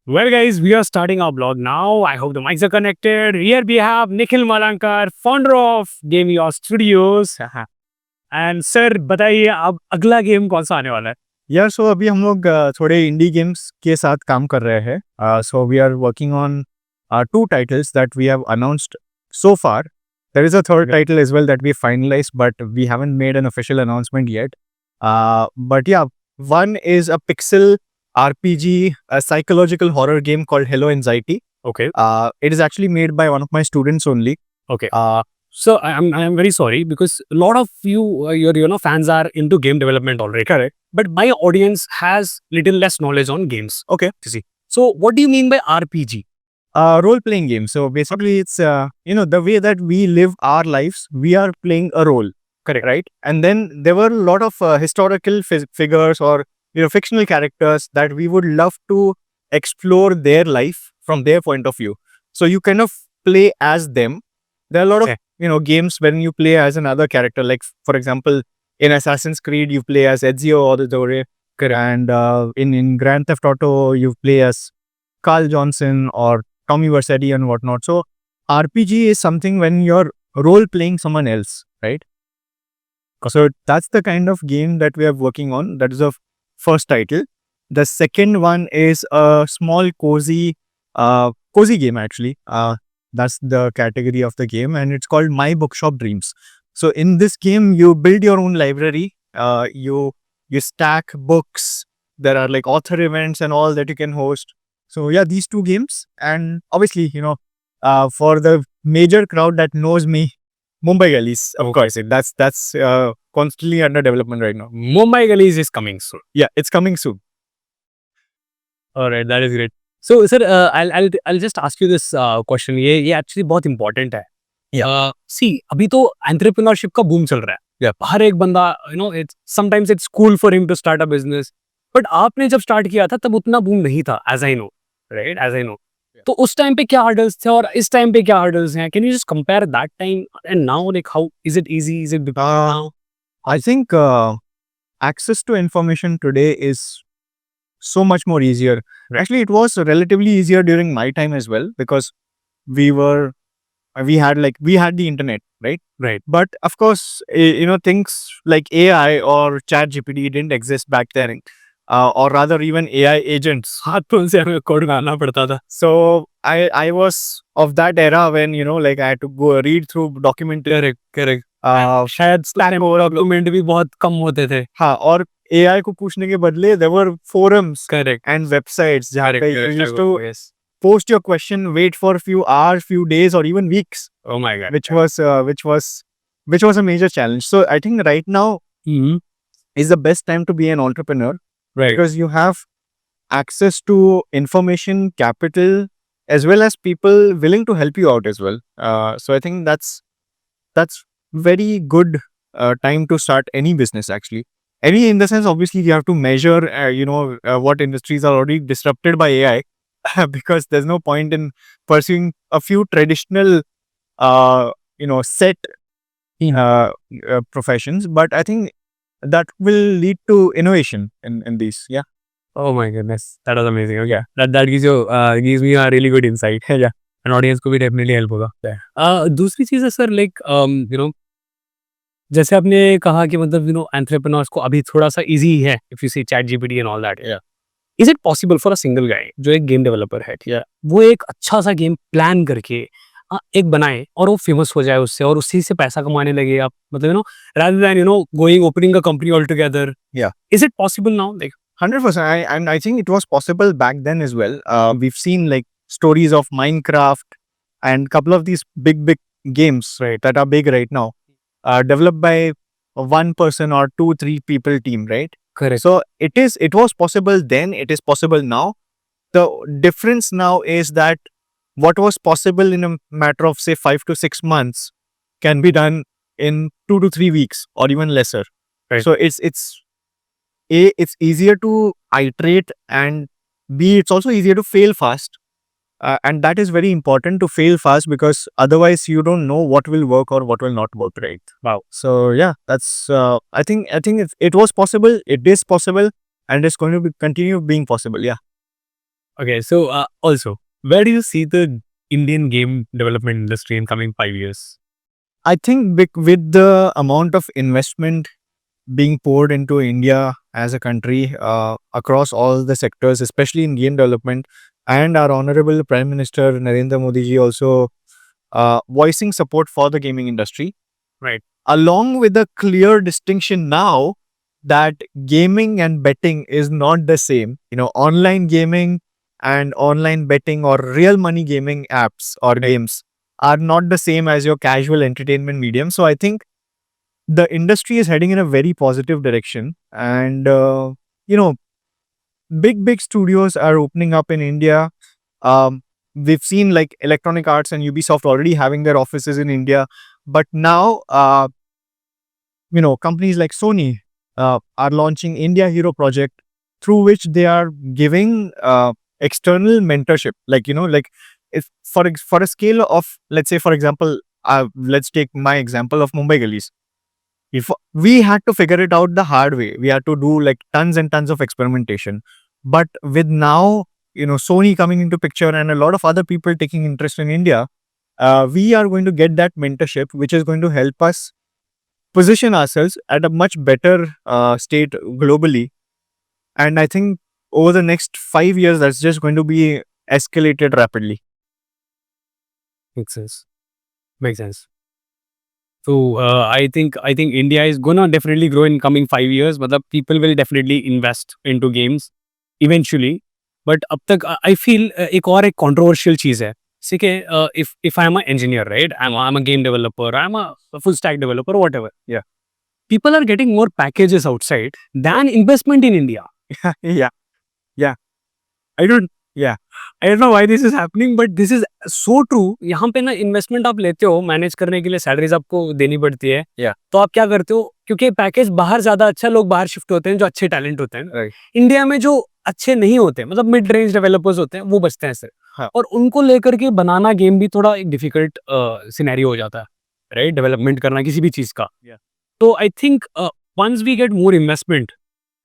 Well, guys, we are starting our blog now. I hope the mics are connected. Here we have Nikhil Malankar, founder of Gameo Studios. And sir, बताइए अब अगला game कौन सा आने वाला है? यार सो अभी हम लोग थोड़े इंडी गेम्स के साथ काम कर रहे हैं so we are working on two titles that we have announced so far there is a third Okay. Title as well that we finalised but we haven't made an official announcement yet but yeah one is a pixel RPG, a psychological horror game called Hello Anxiety. Okay. It is actually made by one of my students only. Okay. So I'm very sorry because a lot of your fans are into game development already. Correct. But my audience has little less knowledge on games. Okay. See. So what do you mean by RPG? Role-playing game. So basically, it's the way that we live our lives. We are playing a role, Correct. right? And then there were a lot of historical figures or fictional characters that we would love to explore their life from their point of view. So you kind of play as them. There are a lot of Okay. games when you play as another character. Like for example, in Assassin's Creed, you play as Ezio Auditore. Correct. And in Grand Theft Auto, you play as Carl Johnson or Tommy Vercetti and whatnot. So RPG is something when you're role playing someone else, right? So that's the kind of game that we are working on. That is the first title. The second one is a small cozy game actually. That's the category of the game, and it's called My Bookshop Dreams. So in this game, you build your own library. You stack books. There are like author events and all that you can host. So yeah, these two games, and obviously, for the major crowd that knows me, Mumbai Gullies, of course. That's constantly under development right now. Mumbai Gullies is coming soon. Yeah, it's coming soon. All right, that is great. So, sir, I'll just ask you this question. ये actually बहुत important है. Yeah. See, अभी तो entrepreneurship का boom चल रहा है. Yeah. हर एक बंदा, sometimes it's cool for him to start a business. But आपने जब start किया था तब उतना boom नहीं था, as I know, right? As I know. Yeah. तो उस टाइम पे क्या hurdles थे और इस टाइम पे क्या hurdles हैं? Can you just compare that time and now, like how is it easy? Is it difficult now? I think access to information today is so much more easier. Actually, it was relatively easier during my time as well because we had the internet, right? Right. But of course, things like AI or ChatGPT didn't exist back then, or rather even AI agents. हाथों से हमें code करना पड़ता था. So I was of that era when I had to go read through document. Correct. शायद document भी बहुत कम होते थे. हाँ, और AI को पूछने के बदले there were forums Correct. and websites जहाँ पे you used to Yes. post your question, wait for a few hours, few days, or even weeks, Oh my god. which was a major challenge. So I think right now Mm-hmm. is the best time to be an entrepreneur Right. because you have access to information, capital, as well as people willing to help you out as well. So I think that's very good time to start any business actually. Any in the sense, obviously, you have to measure, what industries are already disrupted by AI because there's no point in pursuing a few traditional, set professions. But I think that will lead to innovation in these. Yeah. Oh my goodness. That was amazing. Okay. That gives me a really good insight. Yeah. And audience को भी definitely help होगा. दूसरी चीज़ है sir, like जैसे आपने कहा कि मतलब entrepreneurs को अभी थोड़ा सा easy है if you see ChatGPT and all that. Yeah. Is it possible for a single guy जो एक गेम डेवलपर है, ठीक है, वो एक अच्छा सा गेम प्लान करके एक बनाए और वो फेमस हो जाए उससे और उसी से पैसा कमाने लगे आप, मतलब rather than going opening a company altogether? Yeah. Is it possible now? Like 100%. I think it was possible back then as well. We've seen like stories of Minecraft and couple of these big games, right, that are big right now, developed by one person or 2-3 people team, right? correct. So it was possible then, it is possible now. The difference now is that what was possible in a matter of say 5 to 6 months can be done in 2 to 3 weeks or even lesser. Right. So it's easier to iterate, and B, it's also easier to fail fast. And that is very important, to fail fast, because otherwise you don't know what will work or what will not work, right? Wow. So yeah, that's I think it was possible, it is possible, and it's going to continue being possible. Yeah. Okay, so also, where do you see the Indian game development industry in coming 5 years? I think with the amount of investment being poured into India as a country across all the sectors, especially in game development, and our honorable Prime Minister Narendra Modi ji also voicing support for the gaming industry, Right. along with a clear distinction now that gaming and betting is not the same. Online gaming and online betting or real money gaming apps or games are not the same as your casual entertainment medium. So I think the industry is heading in a very positive direction, and you know big studios are opening up in India. We've seen like Electronic Arts and Ubisoft already having their offices in India, but now companies like Sony are launching India Hero Project, through which they are giving external mentorship. Like if for a scale of, let's say, for example, let's take my example of Mumbai Gullies. If we had to figure it out the hard way, we had to do like tons and tons of experimentation. But with now, Sony coming into picture and a lot of other people taking interest in India, we are going to get that mentorship, which is going to help us position ourselves at a much better state globally. And I think over the next 5 years, that's just going to be escalated rapidly. Makes sense. Makes sense. So I think India is gonna definitely grow in coming 5 years. But the people will definitely invest into games eventually. But अब तक I feel एक और एक controversial चीज़ है. ठीक है, if I am an engineer, right? I'm a game developer. I'm a full stack developer, whatever. Yeah. People are getting more packages outside than investment in India. Yeah. I don't I don't know why this is happening, but this is so true. यहाँ पे ना investment आप लेते हो manage करने के लिए, salaries आपको देनी पड़ती है. Yeah. तो आप क्या करते हो, क्योंकि पैकेज बाहर ज्यादा अच्छा, लोग बाहर शिफ्ट होते हैं जो अच्छे टैलेंट होते हैं. Right. इंडिया में जो अच्छे नहीं होते, मतलब मिड रेंज डेवलपर्स होते हैं, वो बचते हैं सर. हाँ. और उनको लेकर के बनाना गेम भी थोड़ा एक डिफिकल्ट सिनेरियो हो जाता है, राइट? डेवलपमेंट करना किसी भी चीज का. Yeah. तो I think once we get more investment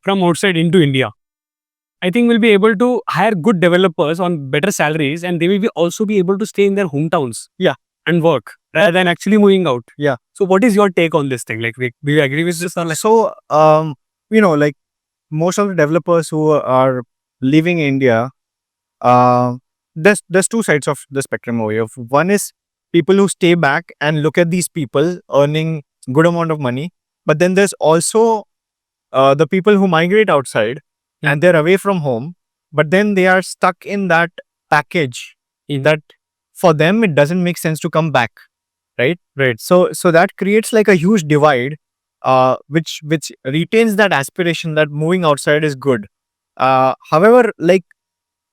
from outside into India, I think we'll be able to hire good developers on better salaries, and they will be also be able to stay in their hometowns. Yeah. And work rather than actually moving out. Yeah. So what is your take on this thing? Like, do you agree with this or like? So, like most of the developers who are leaving India, there's two sides of the spectrum over here. One is people who stay back and look at these people earning good amount of money, but then there's also the people who migrate outside and they're away from home, but then they are stuck in that package that for them it doesn't make sense to come back, right? So that creates like a huge divide, which retains that aspiration that moving outside is good. However, like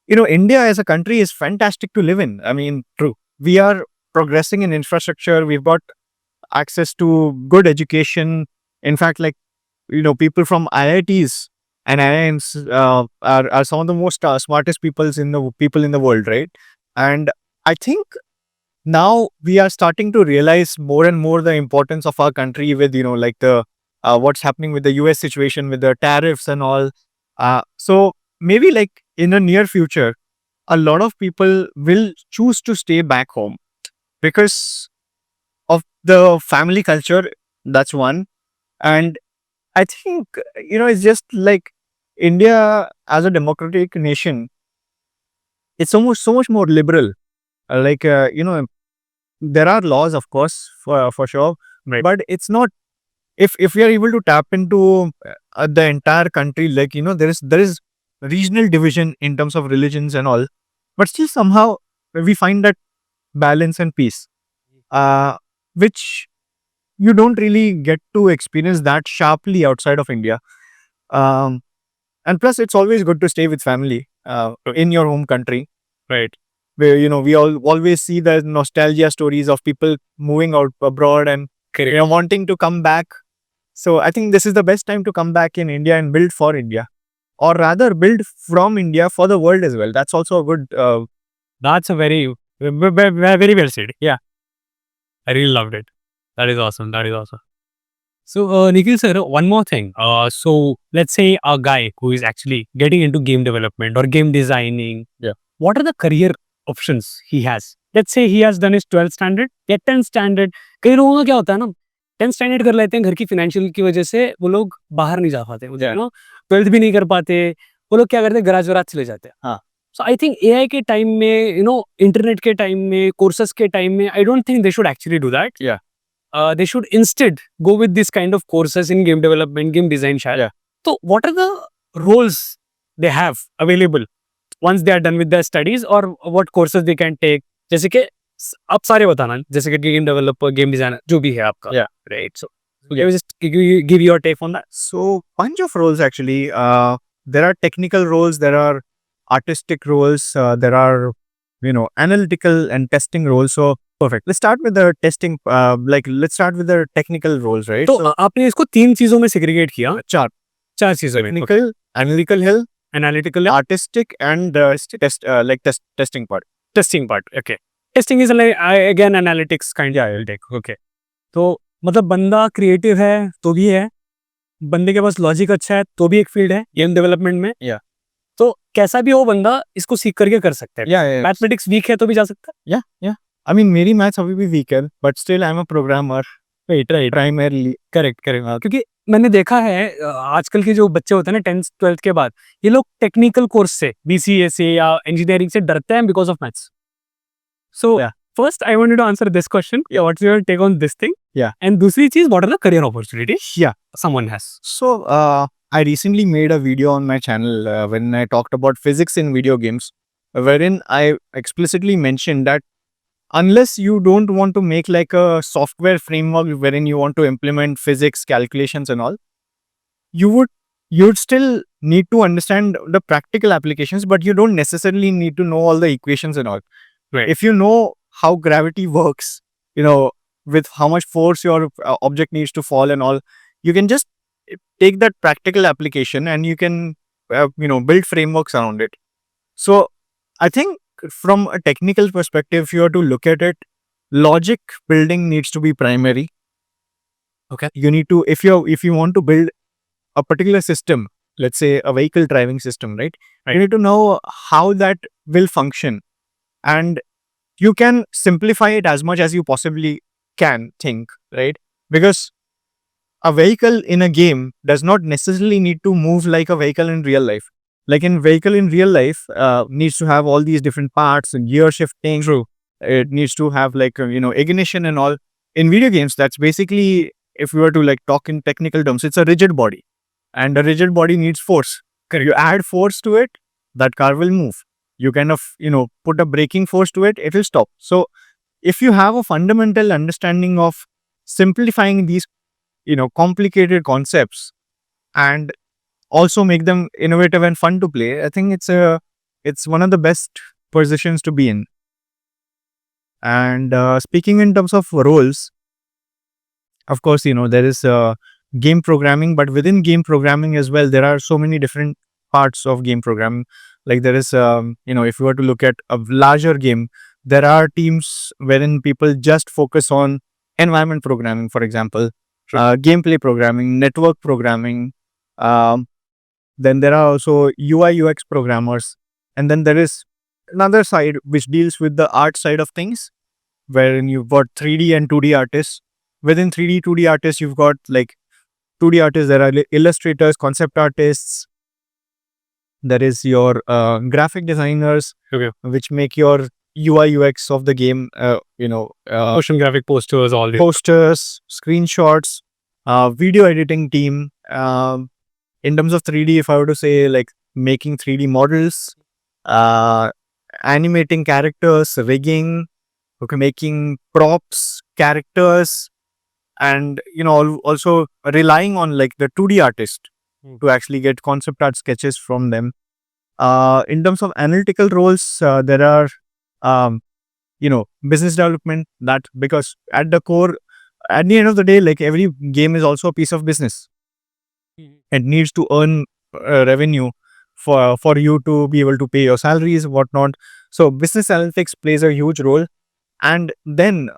India as a country is fantastic to live in. I mean, true, we are progressing in infrastructure. We've got access to good education. In fact, like people from IITs and IIMs are some of the most smartest people in the world, right? And I think now we are starting to realize more and more the importance of our country with like the what's happening with the US situation with the tariffs and all. So maybe like in the near future, a lot of people will choose to stay back home because of the family culture. That's one. And I think it's just like India as a democratic nation, it's so much more liberal. There are laws, of course, for sure, Right. but it's not. If we are able to tap into the entire country, like there is regional division in terms of religions and all, but still somehow we find that balance and peace, which you don't really get to experience that sharply outside of India. And plus, it's always good to stay with family in your home country, Right. where we all always see the nostalgia stories of people moving out abroad and Correct. wanting to come back. So I think this is the best time to come back in India and build for India, or rather build from India for the world as well. That's also a good. That's a very well said. Yeah. I really loved it. That is awesome. So, Nikhil sir, one more thing. So let's say a guy who is actually getting into game development or game designing. Yeah. What are the career options he has? Let's say he has done his 12th standard या 10th standard. कई लोगों का क्या होता है ना, 10th standard कर लेते हैं घर की फाइनेंशियल की वजह से, वो लोग बाहर नहीं जा पाते, Yeah. 12th भी नहीं कर पाते, वो लोग क्या करते हैं, गराज वराज चले जाते हैं. हाँ. सो आई थिंक एआई के टाइम में, इंटरनेट के टाइम में, कोर्सेस के टाइम में, I don't think they should actually do that. Yeah. They should instead go with this kind of courses in game development, game design शायद. Yeah. So what are the roles they have available once they are done with their studies, or what courses they can take? जैसे कि आप सारे बताना, जैसे कि game developer, game designer, जो भी है आपका. Yeah. Right. So can you just give your take on that? So bunch of roles actually. There are technical roles, there are artistic roles, there are analytical and testing roles. So perfect. Let's start with the testing. Let's start with the technical roles, right? तो आपने इसको 3 चीजों में segregate किया, चार 4 चीजों में. technical, analytical hill, Analytical, artistic, and testing part. testing part. Okay. Testing is like again analytics kind. Yeah, I'll take. Okay. तो मतलब बंदा क्रिएटिव है तो भी है, बंदे के पास लॉजिक अच्छा है तो भी एक फील्ड है गेम डेवलपमेंट में. Yeah. तो कैसा भी हो बंदा इसको सीख करके कर सकता है. Yeah. मैथमेटिक्स वीक है तो भी जा सकता है. Yeah. I mean, मेरी मैथ्स अभी भी वीक है, but still I'm a programmer right right. primarily. Correct correct. क्योंकि मैंने देखा है आजकल के जो बच्चे होते हैं ना 10th 12th के बाद, ये लोग टेक्निकल कोर्स से, बीसीए से या इंजीनियरिंग से डरते हैं because of maths. So Yeah. First I wanted to answer this question, what's your take on this thing. Yeah. And दूसरी चीज, what are the career opportunities Yeah. someone has? So, I recently made a video on my channel when I talked about physics in video games, wherein I explicitly mentioned that unless you don't want to make like a software framework wherein you want to implement physics, calculations and all, you'd still need to understand the practical applications, but you don't necessarily need to know all the equations and all. Right. If you know how gravity works, with how much force your object needs to fall and all, you can just take that practical application and you can build frameworks around it. So I think from a technical perspective, if you are to look at it, logic building needs to be primary. Okay. You need to, if you want to build a particular system, let's say a vehicle driving system, right? You need to know how that will function, and you can simplify it as much as you possibly can think, right? Because a vehicle in a game does not necessarily need to move like a vehicle in real life. Like in vehicle in real life, needs to have all these different parts and gear shifting. True. It needs to have like ignition and all. In video games, that's basically, if we were to like talk in technical terms, it's a rigid body, and a rigid body needs force. You add force to it, that car will move. You kind of put a braking force to it, it will stop. So if you have a fundamental understanding of simplifying these complicated concepts and also make them innovative and fun to play, I think it's one of the best positions to be in. And speaking in terms of roles, of course, there is game programming, but within game programming as well, there are so many different parts of game programming. Like there is, if you were to look at a larger game, there are teams wherein people just focus on environment programming, for example, gameplay programming, network programming. Then there are also UI UX programmers, and then there is another side which deals with the art side of things, wherein you've got 3D and 2D artists. Within 3D, 2D artists, you've got like 2D artists, there are illustrators, concept artists. There is your graphic designers, Okay. which make your UI UX of the game, Motion graphic posters, all this. posters, screenshots, video editing team. In terms of 3D, if I were to say like making 3D models, animating characters, rigging, making props, characters, and also relying on like the 2D artist to actually get concept art sketches from them. In terms of analytical roles, there are business development, that because at the core, at the end of the day, like every game is also a piece of business. It needs to earn revenue for you to be able to pay your salaries, whatnot. So business analytics plays a huge role. And then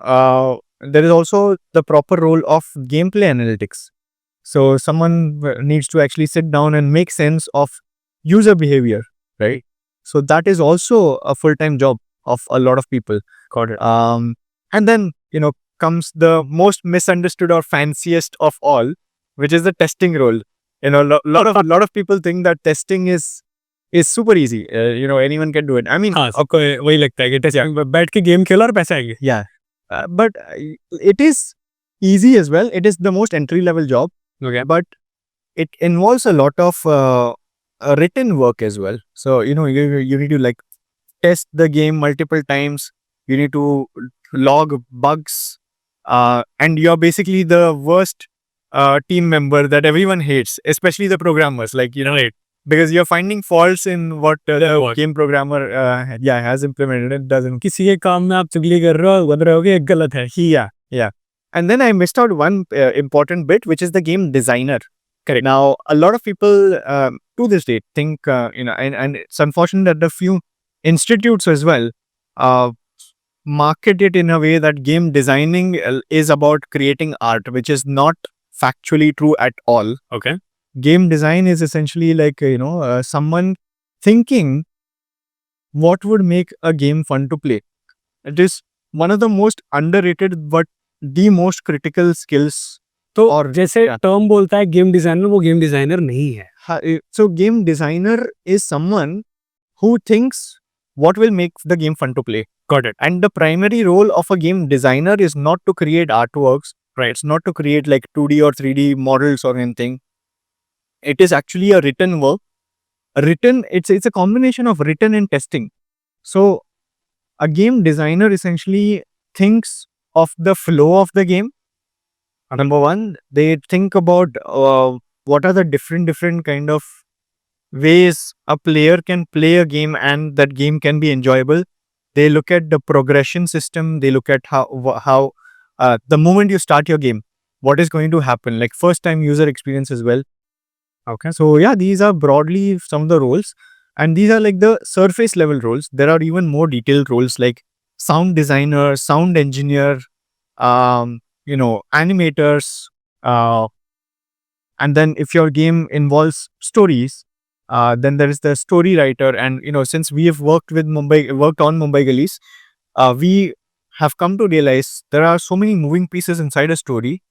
there is also the proper role of gameplay analytics. So someone needs to actually sit down and make sense of user behavior, right? So that is also a full-time job of a lot of people. Got it. And then, comes the most misunderstood or fanciest of all, which is the testing role. Lot of people think that testing is super easy. Anyone can do it. I mean, हाँ, सबको वही लगता है कि testing पे बैठ के game खेलो और पैसे आएंगे. yeah, but it is easy as well. It is the most entry level job, Okay. but it involves a lot of written work as well. So you need to like test the game multiple times. You need to log bugs, and you're basically the worst team member that everyone hates, especially the programmers. Like Right. because you're finding faults in what Their the work. game programmer has implemented. It doesn't. किसी के काम में आप चुगली कर रहे हो, बन रहे हो कि गलत है. Yeah. And then I missed out one important bit, which is the game designer. Correct. Now, a lot of people to this day think, and it's unfortunate that a few institutes as well market it in a way that game designing is about creating art, which is not factually true at all. Okay. Game design is essentially like, someone thinking what would make a game fun to play. It is one of the most underrated but the most critical skills. तो और जैसे क्या? Term बोलता है game designer, वो game designer नहीं है. So game designer is someone who thinks what will make the game fun to play. Got it. And the primary role of a game designer is not to create artworks, right? It's not to create like 2D or 3D models or anything. It is actually a written work. It's a combination of written and testing. So a game designer essentially thinks of the flow of the game. Number one, they think about what are the different kind of ways a player can play a game and that game can be enjoyable. They look at the progression system. They look at how the moment you start your game, what is going to happen, like first time user experience as well. Okay, so yeah, these are broadly some of the roles, and these are like the surface level roles. There are even more detailed roles like sound designer, sound engineer, animators, and then if your game involves stories, then there is the story writer. And since we have worked on Mumbai Gullies, we have come to realize there are so many moving pieces inside a story.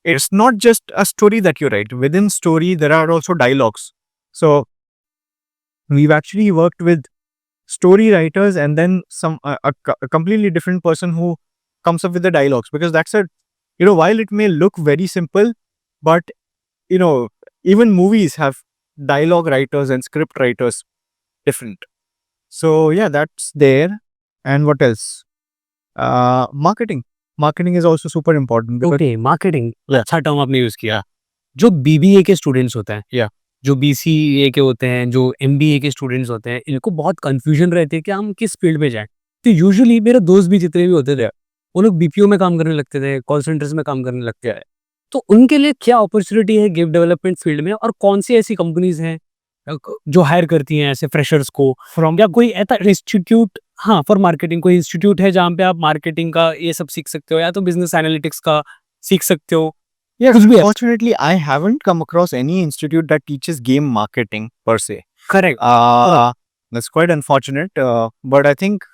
It's not just a story that you write. Within story, there are also dialogues. So we've actually worked with story writers and then a completely different person who comes up with the dialogues, because that's while it may look very simple, but even movies have dialogue writers and script writers different. So yeah, that's there. And what else? Marketing is also super important. Okay. Marketing Yeah. अच्छा term आपने use किया. जो BBA के students होते हैं, Yeah. जो BCA के होते हैं, जो एमबीए के स्टूडेंट्स होते हैं, इनको बहुत कंफ्यूजन रहती है कि हम किस फील्ड में जाएं. तो यूजुअली मेरे दोस्त भी जितने भी होते थे, वो लोग बीपीओ में काम करने लगते थे, कॉल सेंटर्स में काम करने लगते हैं. तो उनके लिए क्या अपॉर्चुनिटी है गेम डेवलपमेंट फील्ड में, और कौन सी ऐसी कंपनीज हैं जो हायर करती हैं ऐसे फ्रेशर्स को, फ्रॉम या कोई ऐसा इंस्टीट्यूट, हाँ, फॉर मार्केटिंग कोई इंस्टीट्यूट है जहाँ पे आप मार्केटिंग का ये सब सीख सकते हो, या तो बिजनेस एनालिटिक्स का सीख सकते हो. Yeah, कुछ भी है. fortunately, I haven't come across any institute that teaches game marketing per se. Correct. That's quite unfortunate. But I think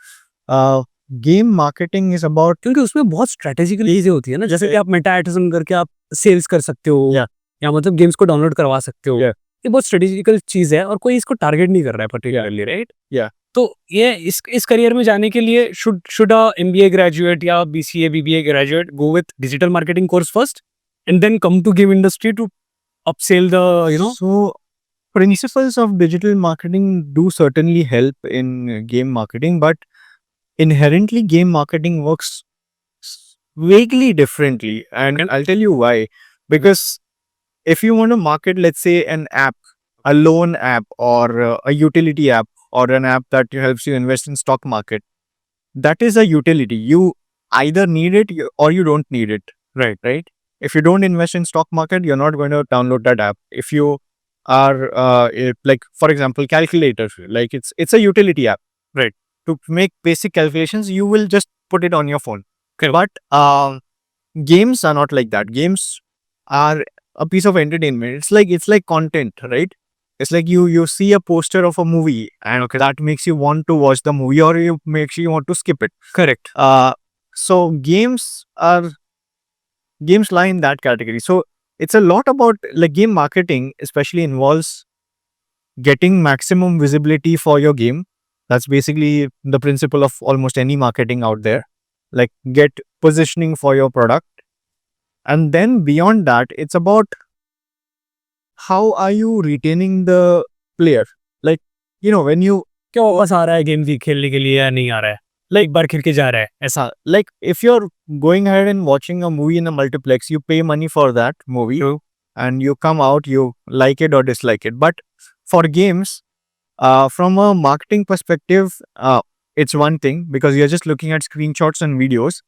game marketing is about क्योंकि उसमें बहुत स्ट्रेटेजिकल चीजें होती है ना, जैसे कि आप मेटा एडवर्टाइजमेंट करके आप सेल्स कर सकते हो, Yeah. या मतलब गेम्स को डाउनलोड करवा सकते हो. Yeah. ये बहुत स्ट्रेटेजिकल चीज है और कोई इसको टारगेट नहीं कर रहा है पर्टिकुलरली, राइट? Yeah. तो ये इस करियर में जाने के लिए शुड अ एमबीए ग्रेजुएट या BCA BBA graduate go with digital marketing course first and then come to game industry to upsell the So principles of digital marketing do certainly help in game marketing, but inherently game marketing works vaguely differently, and I'll tell you why. Because if you want to market, let's say, an app, a loan app, or a utility app, or an app that helps you invest in stock market, that is a utility. You either need it or you don't need it. Right. If you don't invest in stock market, you're not going to download that app. If you are like, for example, calculator, like it's a utility app, right? To make basic calculations, you will just put it on your phone. Okay. But games are not like that. Games are a piece of entertainment. It's like content, right? It's like you see a poster of a movie and that makes you want to watch the movie or you makes you want to skip it. Correct. So games lie in that category. So it's a lot about like game marketing, especially involves getting maximum visibility for your game. That's basically the principle of almost any marketing out there. Like get positioning for your product. And then beyond that, it's about how are you retaining the player? Like, when you क्या वापस आ रहा है game खेलने के लिए या नहीं आ रहा है, लाइक बार खेल के जा रहा है ऐसा. like if you're going ahead and watching a movie in a multiplex, you pay money for that movie True. and you come out, you like it or dislike it. But for games, from a marketing perspective, it's one thing because you're just looking at screenshots and videos.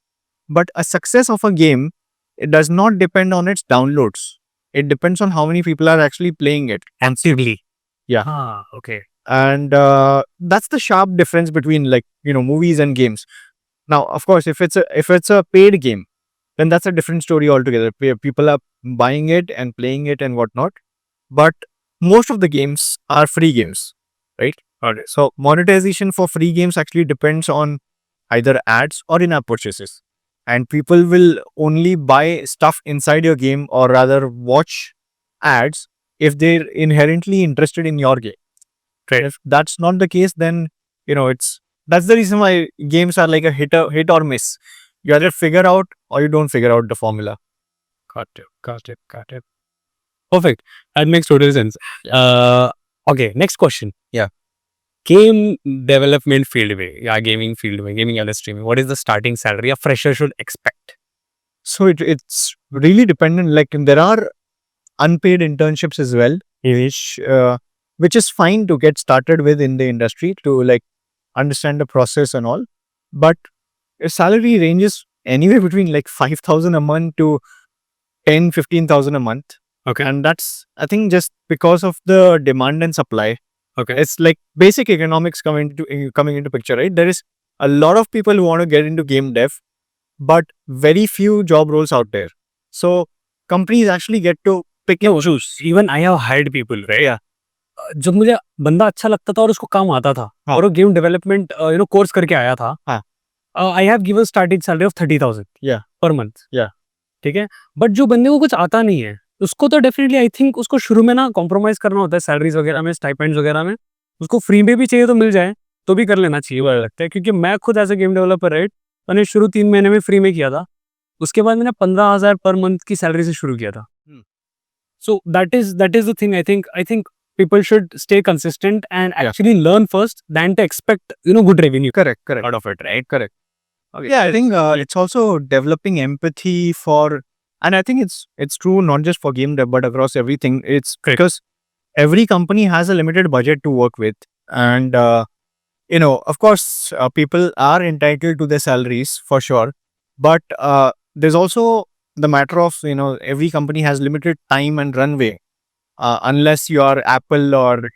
But a success of a game, it does not depend on its downloads. It depends on how many people are actually playing it. Actively. Yeah. Okay. And that's the sharp difference between like movies and games. Now, of course, if it's a paid game, then that's a different story altogether. People are buying it and playing it and whatnot. But most of the games are free games, right? Alright. So monetization for free games actually depends on either ads or in-app purchases. And people will only buy stuff inside your game or rather watch ads if they're inherently interested in your game. Right. If that's not the case, then that's the reason why games are like a hit or miss. You either figure out or you don't figure out the formula. Got it. Perfect. That makes total sense. Okay, next question. Yeah. Game development field में या gaming field में, gaming industry में, what is the starting salary a fresher should expect? So it's really dependent. Like there are unpaid internships as well, which is fine to get started with in the industry to like understand the process and all. But salary ranges anywhere between like 5,000 a month to 10-15,000 a month. Okay. And that's, I think, just because of the demand and supply. Okay. It's like basic economics coming into picture, right? There is a lot of people who want to get into game dev, but very few job roles out there. So companies actually get to pick and choose. Even I have hired people, right? Yeah. जब मुझे बंदा अच्छा लगता था और उसको काम आता था हाँ. और वो गेम डेवलपमेंट कोर्स करके आया था, हाँ. I have given starting salary of 30,000 Yeah. Per month. Yeah. ठीक है. बट जो बंदे को कुछ आता नहीं है उसको तो डेफिनेटली आई थिंक उसको शुरू में ना कॉम्प्रोमाइज करना होता है सैलरीज वगैरह में, स्टाइपेंड्स वगैरह में. उसको फ्री में भी चाहिए तो मिल जाए तो भी कर लेना चाहिए मुझे लगता है, क्योंकि मैं खुद as a game developer, right, मैंने शुरू 3 महीने में फ्री में किया था. उसके बाद मैंने 15,000 पर मंथ की सैलरी से शुरू किया था. So that is the thing. I think people should stay consistent and actually learn first than to expect good revenue Correct. out of it, right? Correct. Okay. Yeah, I think it's also developing empathy for, and I think it's true not just for game dev but across everything. It's Correct. because every company has a limited budget to work with, and of course, people are entitled to their salaries for sure, but there's also the matter of every company has limited time and runway. Unless you are Apple or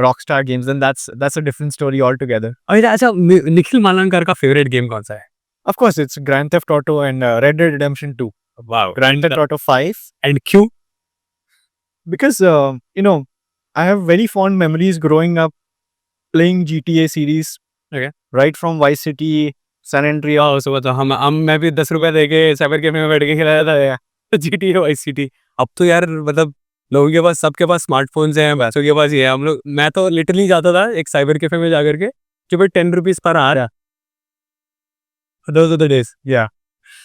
Rockstar Games, then that's a different story altogether. अच्छा, निखिल मालनकर का favourite game कौन सा है? Of course, it's Grand Theft Auto and Red Dead Redemption 2. Wow. Grand Theft Auto 5. And Q? Because, I have very fond memories growing up playing GTA series. Okay. Right from Vice City, San Andreas. सुबह तो हम मैं भी 10 रुपए देके cyber cafe में बैठ के खेला था GTA वाइस सिटी. अब तो यार मतलब लोगों के पास, सबके पास स्मार्टफोन्स हैं, बच्चों के पास ये है. हम लोग, मैं तो लिटरली जाता था एक साइबर कैफे में जाकर के कि भाई 10 रुपीज पर आ रहा. Those are the days. Yeah.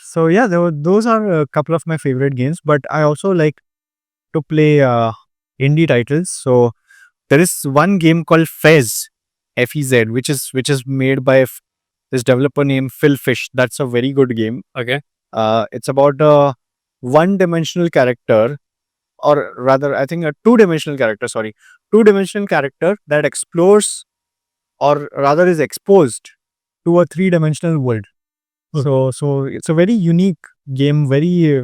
So yeah, those are a couple of my favorite games, but I also like to play indie titles. So there is one game called Fez, F-E-Z, which is made by this developer named Phil Fish. That's a very good game. Okay. It's about a one-dimensional character, or rather, I think a two-dimensional character. Sorry, two-dimensional character that explores, or rather, is exposed to a three-dimensional world. So it's a very unique game, very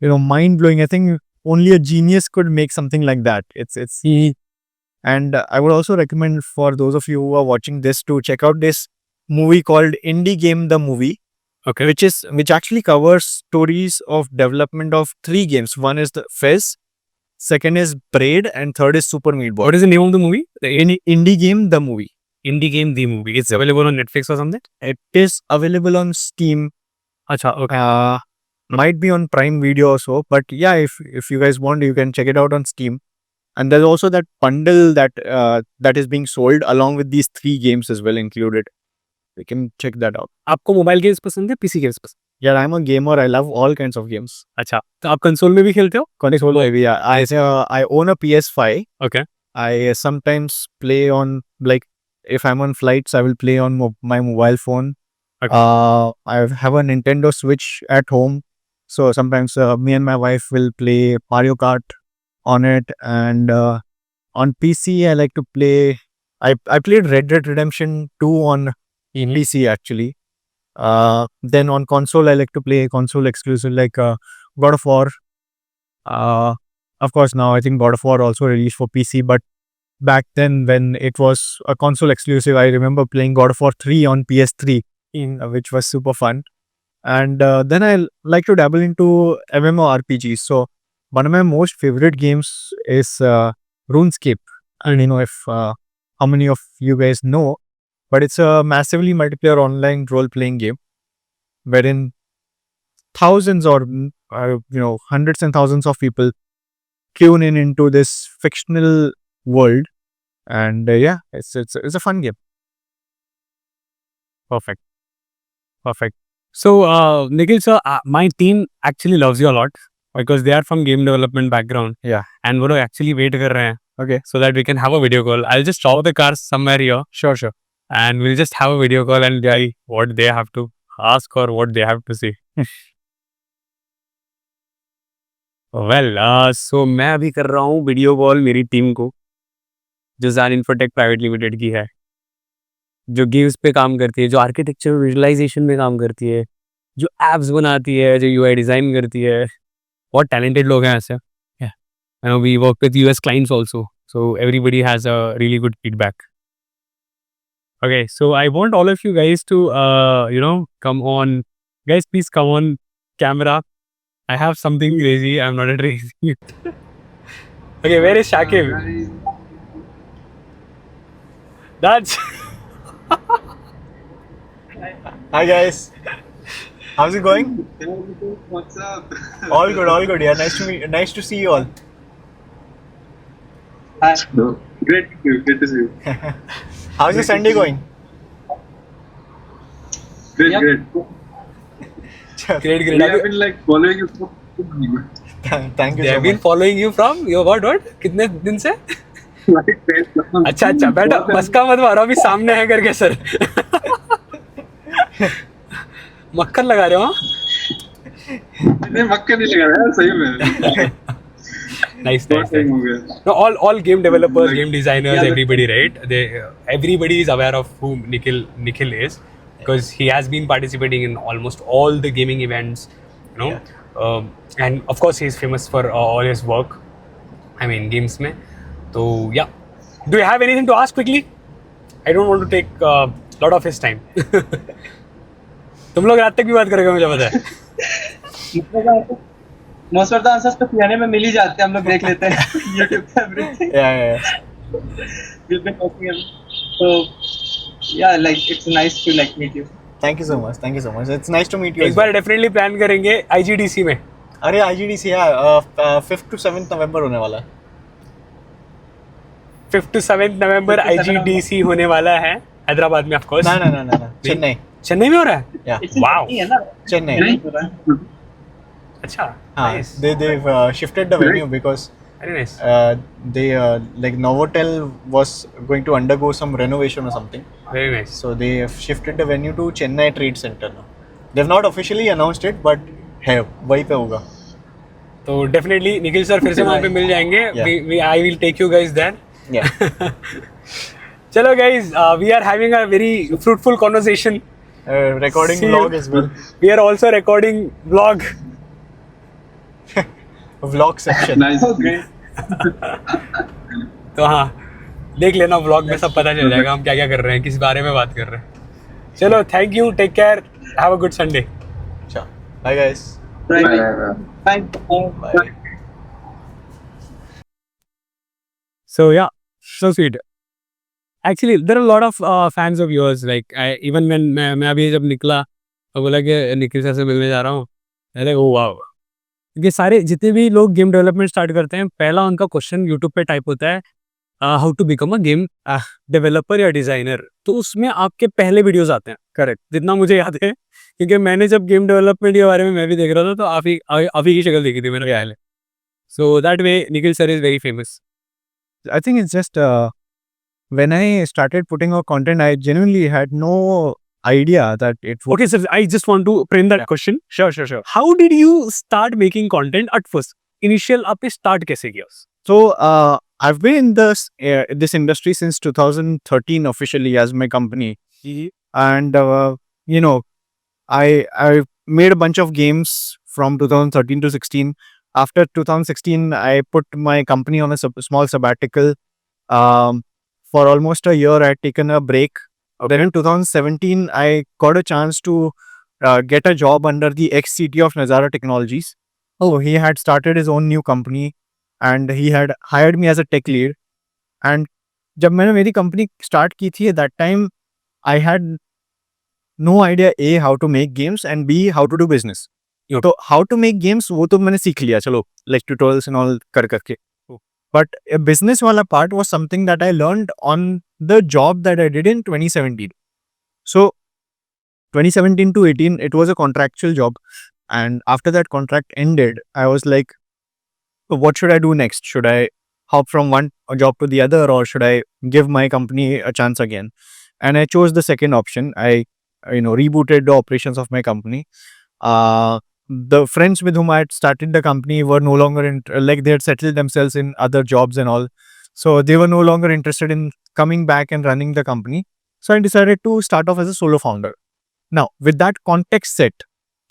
mind blowing. I think only a genius could make something like that. It's and I would also recommend for those of you who are watching this to check out this movie called Indie Game the Movie. Okay. which actually covers stories of development of 3 games. One is the Fez, second is Braid, and third is Super Meat Boy. What is the name of the movie? The Indie game, the movie. indie game, the movie. It's available on Netflix or something? It is available on Steam. Acha, okay. Might be on Prime Video or so, but yeah, if you guys want, you can check it out on Steam. And there's also that bundle that is being sold along with these 3 games as well included. You can check that out. आपको mobile games पसंद है PC games पसंद? Yeah, I'm a gamer. I love all kinds of games. अच्छा, तो आप console में भी खेलते हो? Console maybe. Yeah, I own a PS5. Okay. I sometimes play on, like, if I'm on flights, I will play on my mobile phone. Okay. I have a Nintendo Switch at home, so sometimes me and my wife will play Mario Kart on it. And on PC, I like to play. I played Red Dead Redemption 2 on PC actually. Then on console, I like to play console exclusive like God of War. Of course, now I think God of War also released for PC, but back then when it was a console exclusive, I remember playing God of War 3 on PS3, which was super fun. And then I like to dabble into MMORPGs. So one of my most favorite games is RuneScape. I don't know if how many of you guys know, but it's a massively multiplayer online role-playing game wherein thousands or hundreds and thousands of people tune in into this fictional world. And yeah, it's a fun game. Perfect. Perfect. So, Nikhil sir, my team actually loves you a lot because they are from game development background. Yeah. And वो लोग actually wait कर रहे हैं Okay. so that we can have a video call. I'll just stop the car somewhere here Sure. and we'll just have a video call and tell what they have to ask or what they have to say. Well, so मैं अभी कर रहा हूँ video call मेरी team को जो ज़ान infotech private limited की है, जो गेम्स पे काम करती है, जो आर्किटेक्चर विजुअलाइजेशन में काम करती है, जो एप्स बनाती है, जो यूआई डिज़ाइन करती है. बहुत टैलेंटेड लोग हैं ऐसे. And we work with US clients also, so everybody has a really good feedback. Okay, so I want all of you guys to come on. Guys, please come on camera. I have something crazy. I'm not a crazy. Okay, where is Shakib? That's Hi guys. How's it going? What's up? All good. Yeah, nice to see you all. Hi. Great to see you. How's your Sunday going? Great. great. We have been like following you for Thank you They so have been much. following you from your what? कितने दिन से? like अच्छा बेटा मस्का मत मारो अभी सामने है करके सर. मक्खन लगा रहे हो? नहीं मक्के नहीं लगा रहा है सही में. Nice. बहुत time हो गया. No, all game developers, Like, game designers, yeah, everybody, right? Everybody is aware of who Nikhil is because he has been participating in almost all the gaming events, and of course he is famous for all his work. I mean games में. So yeah, do you have anything to ask quickly? I don't want to take a lot of his time. तुम लोग रात तक भी बात करोगे मुझे पता है. मोस्ट ऑफ द आंसर्स तो पीएनए में मिल ही जाते हैं हम लोग देख लेते हैं YouTube पे everything. Yeah. We've been talking so yeah like it's nice to like meet you. Thank you so much. It's nice to meet you. एक as बार डेफिनेटली प्लान करेंगे IGDC में. well. अरे IGDC 5th to 7th नवंबर होने वाला है. 5th to 7th November 5th to 7th IGDC होने वाला है हैदराबाद में ऑफ कोर्स. ना. चेन्नई में हो रहा है. Yeah. Wow. नहीं है ना Chennai. नहीं अच्छा. Nice. They've shifted the venue because Very nice. they like Novotel was going to undergo some renovation or something. Very nice. So they have shifted the venue to Chennai Trade Center now. They've not officially announced it, but है वहीं पे होगा. तो definitely Nikhil sir फिर से वहाँ पे मिल जाएंगे. Yeah. I will take you guys there. Yeah. चलो guys, we are having a very fruitful conversation. Recording See vlog you. as well. We are also recording vlog. Vlog section. nice great. तो हाँ देख लेना vlog में सब पता चल जाएगा हम क्या क्या कर रहे हैं किस बारे में बात कर रहे हैं. चलो thank you take care Have a good Sunday. Sure. Bye guys. Right. Bye. Bye. So yeah, so sweet. Actually, there are a lot of fans of yours. Like even when मैं अभी जब निकला और बोला कि निखिल सर से मिलने जा रहा हूँ, मैं like, oh wow. क्योंकि सारे जितने भी लोग गेम डेवलपमेंट स्टार्ट करते हैं, पहला उनका क्वेश्चन यूट्यूब पे टाइप होता है how to become a game developer या डिजाइनर। तो उसमें आपके पहले वीडियोस आते हैं, करेक्ट, जितना मुझे याद है, क्योंकि मैंने जब गेम डेवलपमेंट के बारे में मैं भी देख रहा था तो आप ही की शक्ल देखी थी मैंने ख्याल है। So that way Nikhil sir is very famous. I think it's just when I started putting out content, I genuinely had no idea that it would. Okay, sir, I just want to frame that question. Sure. How did you start making content at first? Initial आपने start कैसे किया? So I've been in this industry since 2013 officially as my company, and you know, I made a bunch of games from 2013 to 16. After 2016, I put my company on a small sabbatical. For almost a year, I had taken a break. Then in 2017, I got a chance to get a job under the ex-CTO of Nazara Technologies. Oh, he had started his own new company, and he had hired me as a tech lead. And जब मैंने मेरी company start की थी, at that time, I had no idea A, how to make games, and B, how to do business. तो how to make games वो तो मैंने सीख लिया, चलो, like tutorials and all कर करके. But a business वाला part was something that I learned on the job that I did in 2017. So 2017 to 18, it was a contractual job. And after that contract ended, I was like, what should I do next? Should I hop from one job to the other, or should I give my company a chance again? And I chose the second option. I rebooted the operations of my company. The friends with whom I had started the company were no longer they had settled themselves in other jobs and all. So they were no longer interested in coming back and running the company. So I decided to start off as a solo founder. Now, with that context set,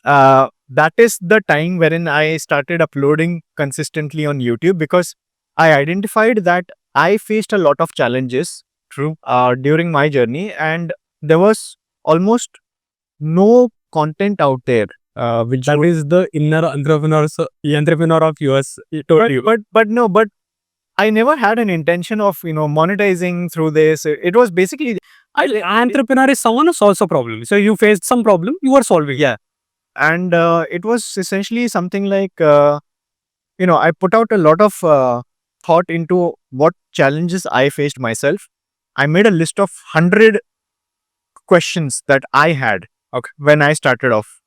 that is the time wherein I started uploading consistently on YouTube, because I identified that I faced a lot of challenges during my journey, and there was almost no content out there. Which That is the inner entrepreneur of yours. but I never had an intention of monetizing through this. It was basically Entrepreneur is someone who solves a problem. So you faced some problem, you are solving. Yeah. And it was essentially something like I put out a lot of thought into what challenges I faced myself. I made a list of 100 questions that I had when I started off,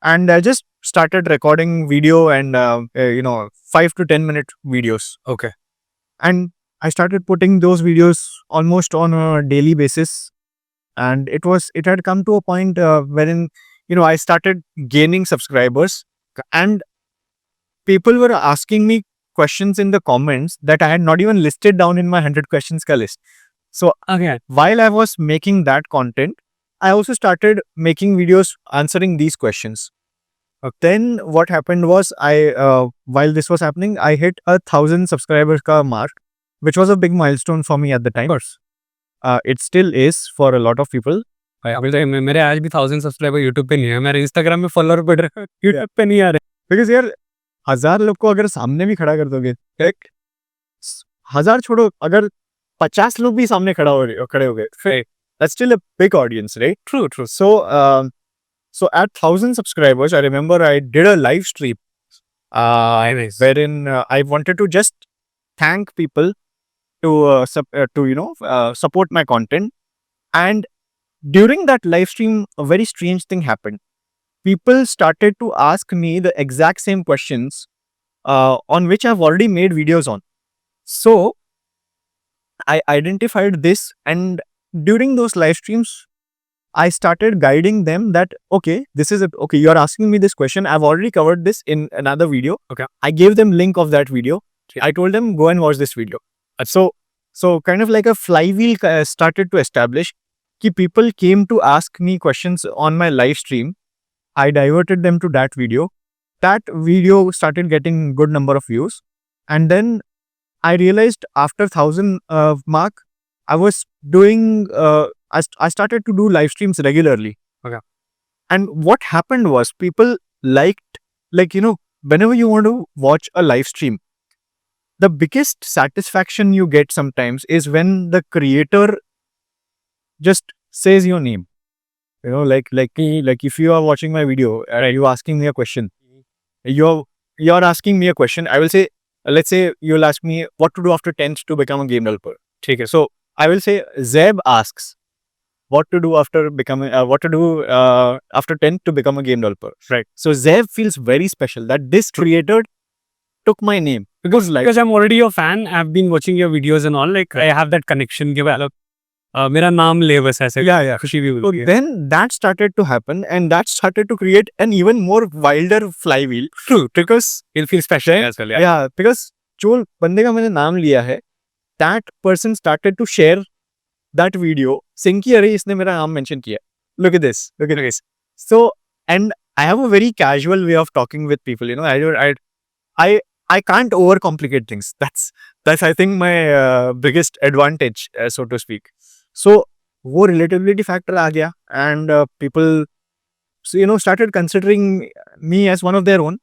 and I just started recording video and 5 to 10 minute videos. Okay. And I started putting those videos almost on a daily basis, and it had come to a point wherein I started gaining subscribers, and people were asking me questions in the comments that I had not even listed down in my 100 questions ka list. So Okay. while I was making that content, I also started making videos answering these questions. Then what happened was, while this was happening, I hit 1,000 subscribers ka mark, which was a big milestone for me at the time. Of course. It still is for a lot of people. भाई अभी तक मेरे आज भी 1000 subscriber YouTube पे नहीं है, मेरे इंस्टाग्राम में फॉलोअर बढ़ रहे हैं, यूट्यूब पे नहीं आ रहे। Because यार 1000 लोग को अगर सामने भी खड़ा कर दोगे, करेक्ट, 1000 छोड़ो, अगर 50 लोग भी सामने खड़े हो गए, that's still a big audience, right? True. So at 1,000 subscribers, I remember I did a live stream Nice. wherein I wanted to just thank people to support my content. And during that live stream, a very strange thing happened. People started to ask me the exact same questions on which I've already made videos on. So I identified this, and during those live streams, I started guiding them that, okay, you're asking me this question. I've already covered this in another video. Okay. I gave them link of that video. I told them, go and watch this video. So kind of like a flywheel started to establish. Ki people came to ask me questions on my live stream. I diverted them to that video. That video started getting good number of views. And then I realized after 1,000 mark, I was doing, I started to do live streams regularly. Okay. And what happened was people liked, like, whenever you want to watch a live stream, the biggest satisfaction you get sometimes is when the creator just says your name. Like if you are watching my video and you're asking me a question, you're asking me a question. I will say, let's say you'll ask me what to do after 10th to become a game developer. Okay, so I will say Zeb asks what to do after becoming after 10th to become a game developer. Right. So Zeb feels very special that this creator took my name because I'm already your fan. I've been watching your videos and all. Like I have that connection. कि भाई, मेरा नाम ले बस ऐसे. Yeah. खुशी भी So होती है. then that started to happen, and that started to create an even more wilder flywheel. True. Because It'll feel special as well. Yeah. yeah, because जो बंदे का मैंने नाम लिया है, that person started to share that video saying कि अरे इसने मेरा नाम mention किया. Look at this. So, and I have a very casual way of talking with people. I can't overcomplicate things. That's I think my biggest advantage, so to speak. So वो relatability factor आ गया, and people started considering me as one of their own.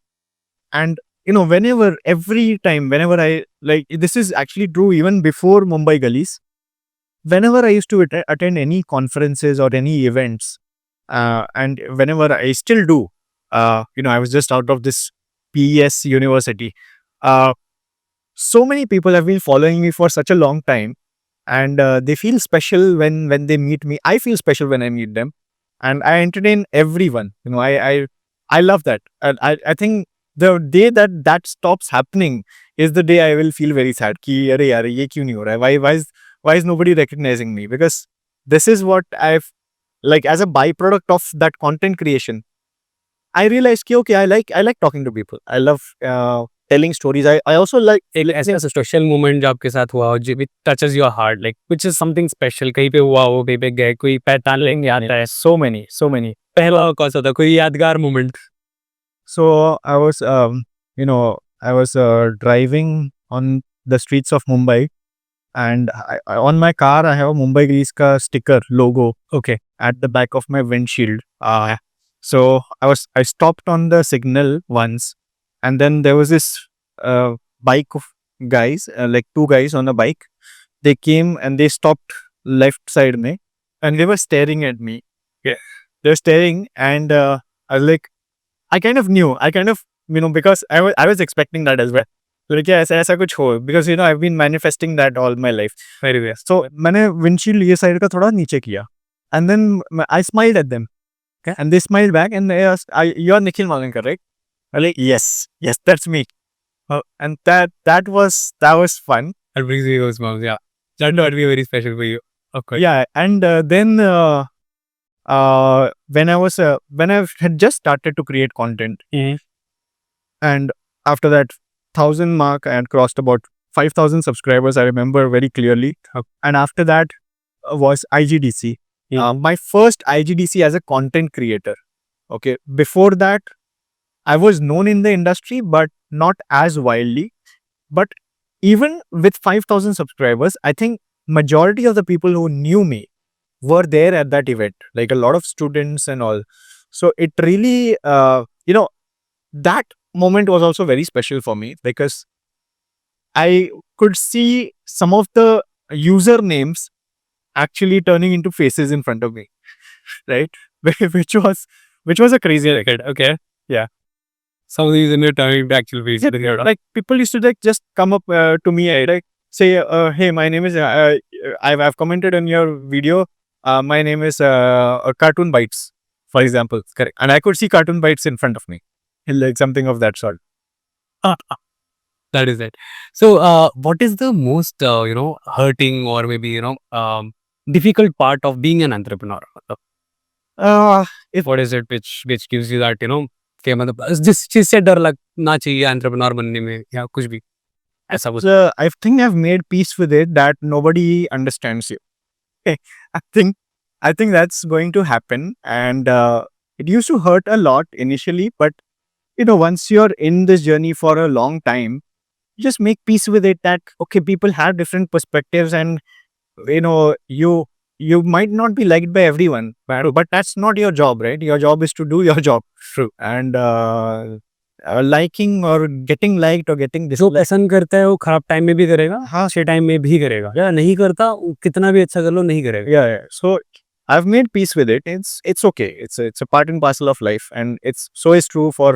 And every time whenever I, like, this is actually true even before Mumbai Gullies, whenever I used to attend any conferences or any events, and whenever I still do, I was just out of this PES university. So many people have been following me for such a long time, and they feel special when they meet me. I feel special when I meet them, and I entertain everyone. I love that, and I think the day that stops happening is the day I will feel very sad. कि अरे यार ये क्यों नहीं हो रहा है? Why is nobody recognizing me? Because this is what I've, like, as a byproduct of that content creation, I realized कि okay, I like talking to people. I love telling stories. I also like एक ऐसा social moment जो आपके साथ हुआ हो जो touches your heart, like which is something special, कहीं पे हुआ हो, कहीं पे गए, कोई पहचान लेंगे आता है. so many. पहला कौन सा था, कोई यादगार moment? So I was, driving on the streets of Mumbai, and on my car I have a Mumbai Grease ka sticker logo. Okay. At the back of my windshield. So I stopped on the signal once, and then there was this bike of guys, like two guys on a bike. They came and they stopped left side me, and they were staring at me. Yeah. They were staring, and I was like, I kind of knew, because I was expecting that as well. Like, yeah, ऐसा कुछ हो, because I've been manifesting that all my life. Very well. So मैंने windshield ये side का थोड़ा नीचे किया, and then I smiled at them. Okay. And they smiled back, and they asked, "You're Nikhil Malankar, right?" I'm like, yes, that's me. And that was fun. That brings me goosebumps. Yeah, that would be very special for you. Okay. Yeah, and then when I had just started to create content, and after that 1,000 mark, I had crossed about 5,000 subscribers. I remember very clearly. And after that was IGDC. My first IGDC as a content creator. Okay, before that, I was known in the industry, but not as widely. But even with 5,000 subscribers, I think majority of the people who knew me were there at that event, like a lot of students and all. So it really, that moment was also very special for me, because I could see some of the usernames actually turning into faces in front of me, right? which was a crazy record. Okay, yeah. Some of these in your turning to actual faces. Like people used to just come up to me, like say, "Hey, my name is I've commented on your video. My name is Cartoon Bites, for example." Correct. And I could see Cartoon Bites in front of me, like something of that sort. That is it. So, what is the most hurting or maybe difficult part of being an entrepreneur? What is it which gives you that कि मतलब जिस चीज से डर लगना चाहिए entrepreneur बनने में या कुछ भी ऐसा कुछ? I think I've made peace with it that nobody understands you. I think that's going to happen, and it used to hurt a lot initially, but once you're in this journey for a long time, you just make peace with it that okay, people have different perspectives, and you you might not be liked by everyone, but that's not your job, right? Your job is to do your job. True. And liking or getting liked or getting जो disliked. पसंद करता है वो खराब time में भी करेगा, हाँ. अच्छे टाइम में भी करेगा, या नहीं करता वो कितना भी अच्छा कर लो नहीं करेगा. Yeah. So I've made peace with it. It's okay. It's a part and parcel of life, and it's so is true for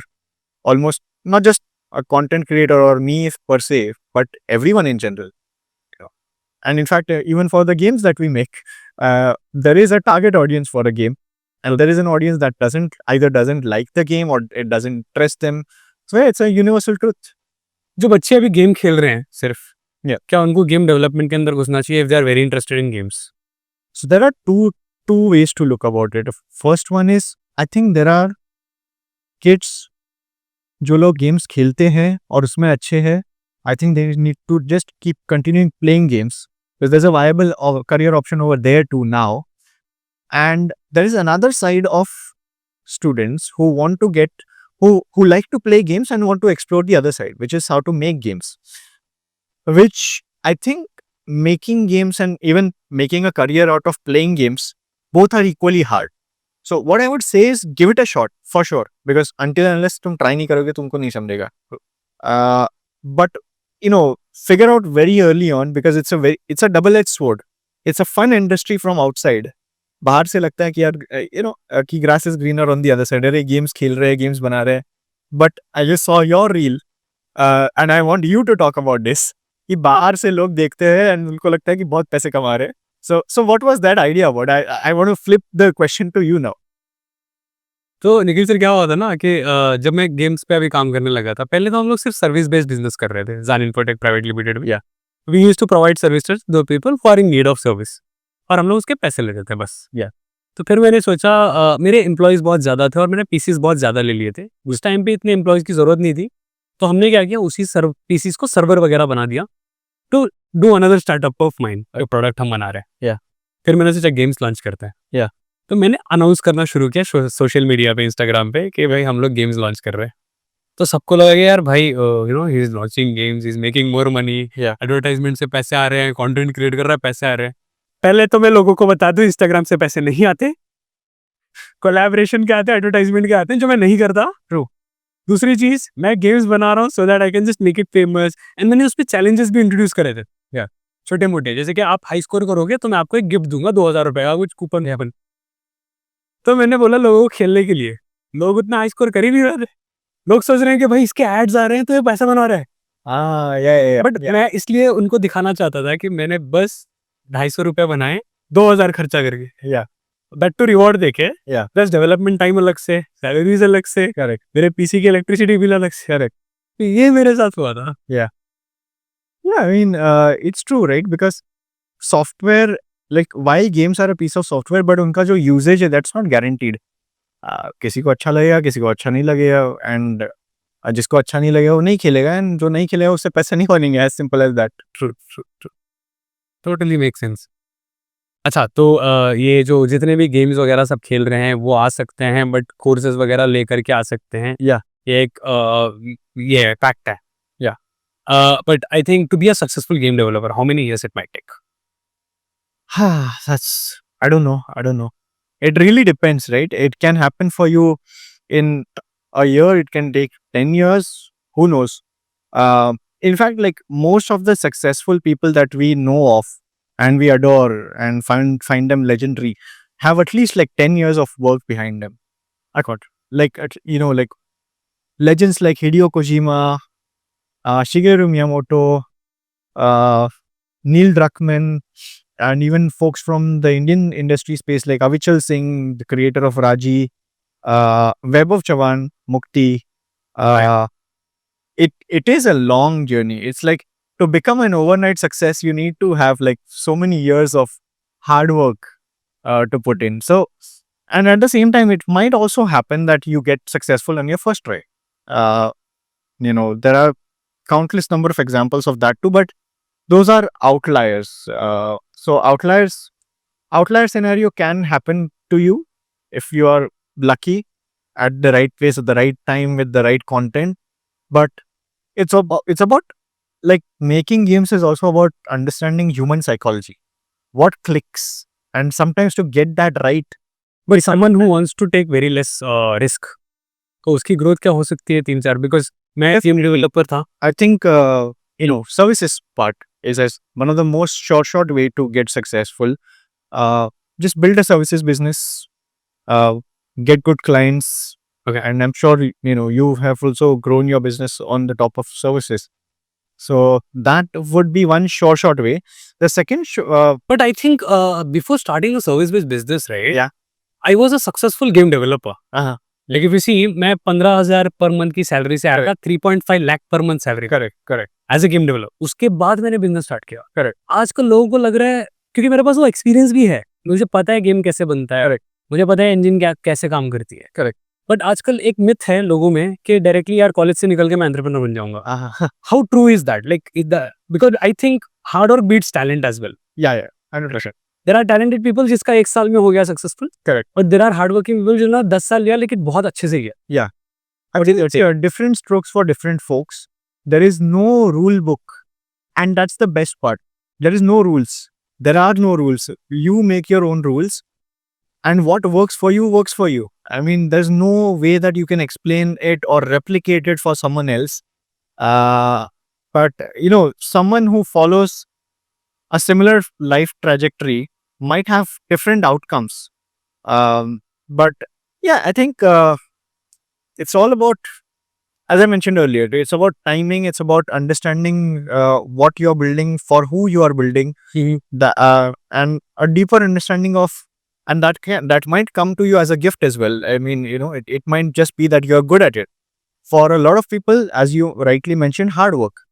almost not just a content creator or me per se, but everyone in general. Yeah. And in fact, even for the games that we make, there is a target audience for a game, and there is an audience that doesn't like the game or it doesn't interest them. So yeah, it's a universal truth. जो बच्चे अभी game खेल रहे हैं सिर्फ, Yeah. क्या उनको game development के अंदर घुसना चाहिए if they are very interested in games? So there are two ways to look about it. First one is, I think there are kids जो लोग गेम्स खेलते हैं और उसमें अच्छे हैं. I think they need to just keep continuing playing games because there's a viable career option over there too now. And there is another side of students who want to get who like to play games and want to explore the other side, which is how to make games. Which I think making games and even making a career out of playing games, both are equally hard. So what I would say is give it a shot for sure, because until and unless तुम try नहीं करोगे तुमको नहीं समझेगा. But figure out very early on, because it's a double-edged sword. It's a fun industry from outside. बाहर से लगता है कि यार कि grass is greener on the other side. अरे games खेल रहे हैं, games बना रहे हैं. But I just saw your reel, and I want you to talk about this. कि बाहर से लोग देखते हैं and उनको लगता है कि बहुत पैसे कमा रहे हैं. So what was that idea about? I want to flip the question to you now. तो निखिल सर क्या हुआ था ना कि जब मैं गेम्स पे अभी काम करने लगा था, पहले तो हम लोग सिर्फ सर्विस बेस्ड बिजनेस कर रहे थे जान इन्फोटेक प्राइवेट लिमिटेड में. We used to provide services to people who are in need of service, और हम लोग उसके पैसे लेते थे बस. तो फिर मैंने सोचा मेरे एम्प्लॉयज़ बहुत ज़्यादा थे और मैंने पीसीज बहुत ज़्यादा ले लिए थे. उस टाइम पे इतने एम्प्लॉयज़ की ज़रूरत नहीं थी, तो हमने क्या किया, उसी पीसीज को सर्वर वगैरह बना दिया to do another startup of mind, जो प्रोडक्ट हम बना रहे हैं. फिर मैंने सोचा गेम्स लॉन्च करते हैं. तो मैंने अनाउंस करना शुरू किया सोशल मीडिया पे, इंस्टाग्राम पे, कि भाई हम लोग गेम्स लॉन्च कर रहे हैं. तो सबको लगा कि यार भाई he is launching games, he is making more money, advertisement से पैसे आ रहे हैं, कंटेंट क्रिएट कर रहा है, पैसे आ रहे हैं. पहले तो मैं लोगों को बता दूं, इंस्टाग्राम से पैसे नहीं आते, कोलैबोरेशन के आते हैं, एडवर्टाइजमेंट के आते हैं, जो मैं नहीं करता. ट्रू. दूसरी चीज, मैं गेम्स बना रहा हूँ so that I can just make it famous. And मैंने उस पर चैलेंजेस भी इंट्रोड्यूस करे थे, छोटे मोटे, जैसे कि आप हाई स्कोर करोगे तो मैं आपको एक गिफ्ट दूंगा 2000 रुपए का, कुछ कूपन है अपन. तो मैंने बोला लोगों को खेलने के लिए. लोग उतना हाई स्कोर कर ही नहीं रहे थे. लोग सोच रहे हैं कि भाई इसके एड्स आ रहे हैं तो ये पैसा बना रहा है. बट मैं इसलिए उनको दिखाना चाहता था कि मैंने बस 250 रुपए बनाए 2000 खर्चा करके, दैट टू रिवॉर्ड देके. प्लस डेवलपमेंट टाइम अलग से, सैलरीज अलग से, करेक्ट, मेरे पीसी की इलेक्ट्रिसिटी बिल अलग से. करेक्ट. ये मेरे साथ हुआ था. I mean, it's true, right? Because software, like while games are a piece of software, but उनका जो usage है, that's not guaranteed. किसी को अच्छा लगेगा, किसी को अच्छा नहीं लगेगा, and जिसको अच्छा नहीं लगेगा वो नहीं खेलेगा, and जो नहीं खेलेगा उससे पैसे नहीं बनेंगे. As simple as that. True. Totally make sense. अच्छा, तो ये जो जितने भी गेम्स वगैरह सब खेल रहे हैं वो आ सकते हैं, बट कोर्सेज वगैरह लेकर के आ सकते हैं. ये एक ये फैक्ट है. But I think to be a successful game developer, how many years it might take? I don't know. It really depends, right? It can happen for you in a year. It can take 10 years. Who knows? In fact, like most of the successful people that we know of and we adore and find them legendary have at least like 10 years of work behind them. I got like legends like Hideo Kojima, Shigeru Miyamoto, Neil Druckmann, and even folks from the Indian industry space like Avichal Singh, the creator of Raji, Vaibhav Chavan, Mukti. It is a long journey. It's like to become an overnight success, you need to have like so many years of hard work to put in. So, and at the same time, it might also happen that you get successful on your first try. There are countless number of examples of that too, but those are outliers. So outlier scenario can happen to you if you are lucky at the right place at the right time with the right content. But it's about like making games is also about understanding human psychology. What clicks? and sometimes to get that right. But someone who wants to take very less risk, तो उसकी growth क्या हो सकती है 3-4? Because मैं game developer था. I think services part is as one of the most short way to get successful. Just build a services business, get good clients, Okay. and I'm sure you have also grown your business on the top of services. So that would be one short way. The second, But I think before starting a service-based business, right? Yeah. I was a successful game developer. uh-huh, Like if you see, मैं 15,000 per month की salary से आया था 3.5 लाख पर month salary correct. As a game developer. उसके बाद मैंने business start किया. Correct. आजकल लोगों को लग रहा है, क्योंकि मेरे पास वो एक्सपीरियंस भी है, मुझे पता है गेम कैसे बनता है. Correct. मुझे पता है इंजन क्या कैसे काम करती है. Correct. बट आजकल एक मिथ है लोगों में कि डायरेक्टली यार कॉलेज से निकल के मैं एंटरप्रेन्योर बन जाऊंगा. Uh-huh. How true is that? Like because I think hard work beats talent as well. Yeah, 100%. There are talented people जिसका 1 साल में हो गया सक्सेसफुल. Correct. और there are hard working people जो ना 10 साल लिया लेकिन बहुत अच्छे से किया. I would say there are different strokes for different folks. There is no rule book, and that's the best part. There is no rules. There are no rules. You make your own rules, and what works for you works for you. I mean, there's no way that you can explain it or replicate it for someone else. But someone who follows a similar life trajectory might have different outcomes. But yeah, I think it's all about, as I mentioned earlier, it's about timing. It's about understanding what you're building, for who you are building, and a deeper understanding of, and that might come to you as a gift as well. I mean, it might just be that you're good at it. For a lot of people, as you rightly mentioned, hard work.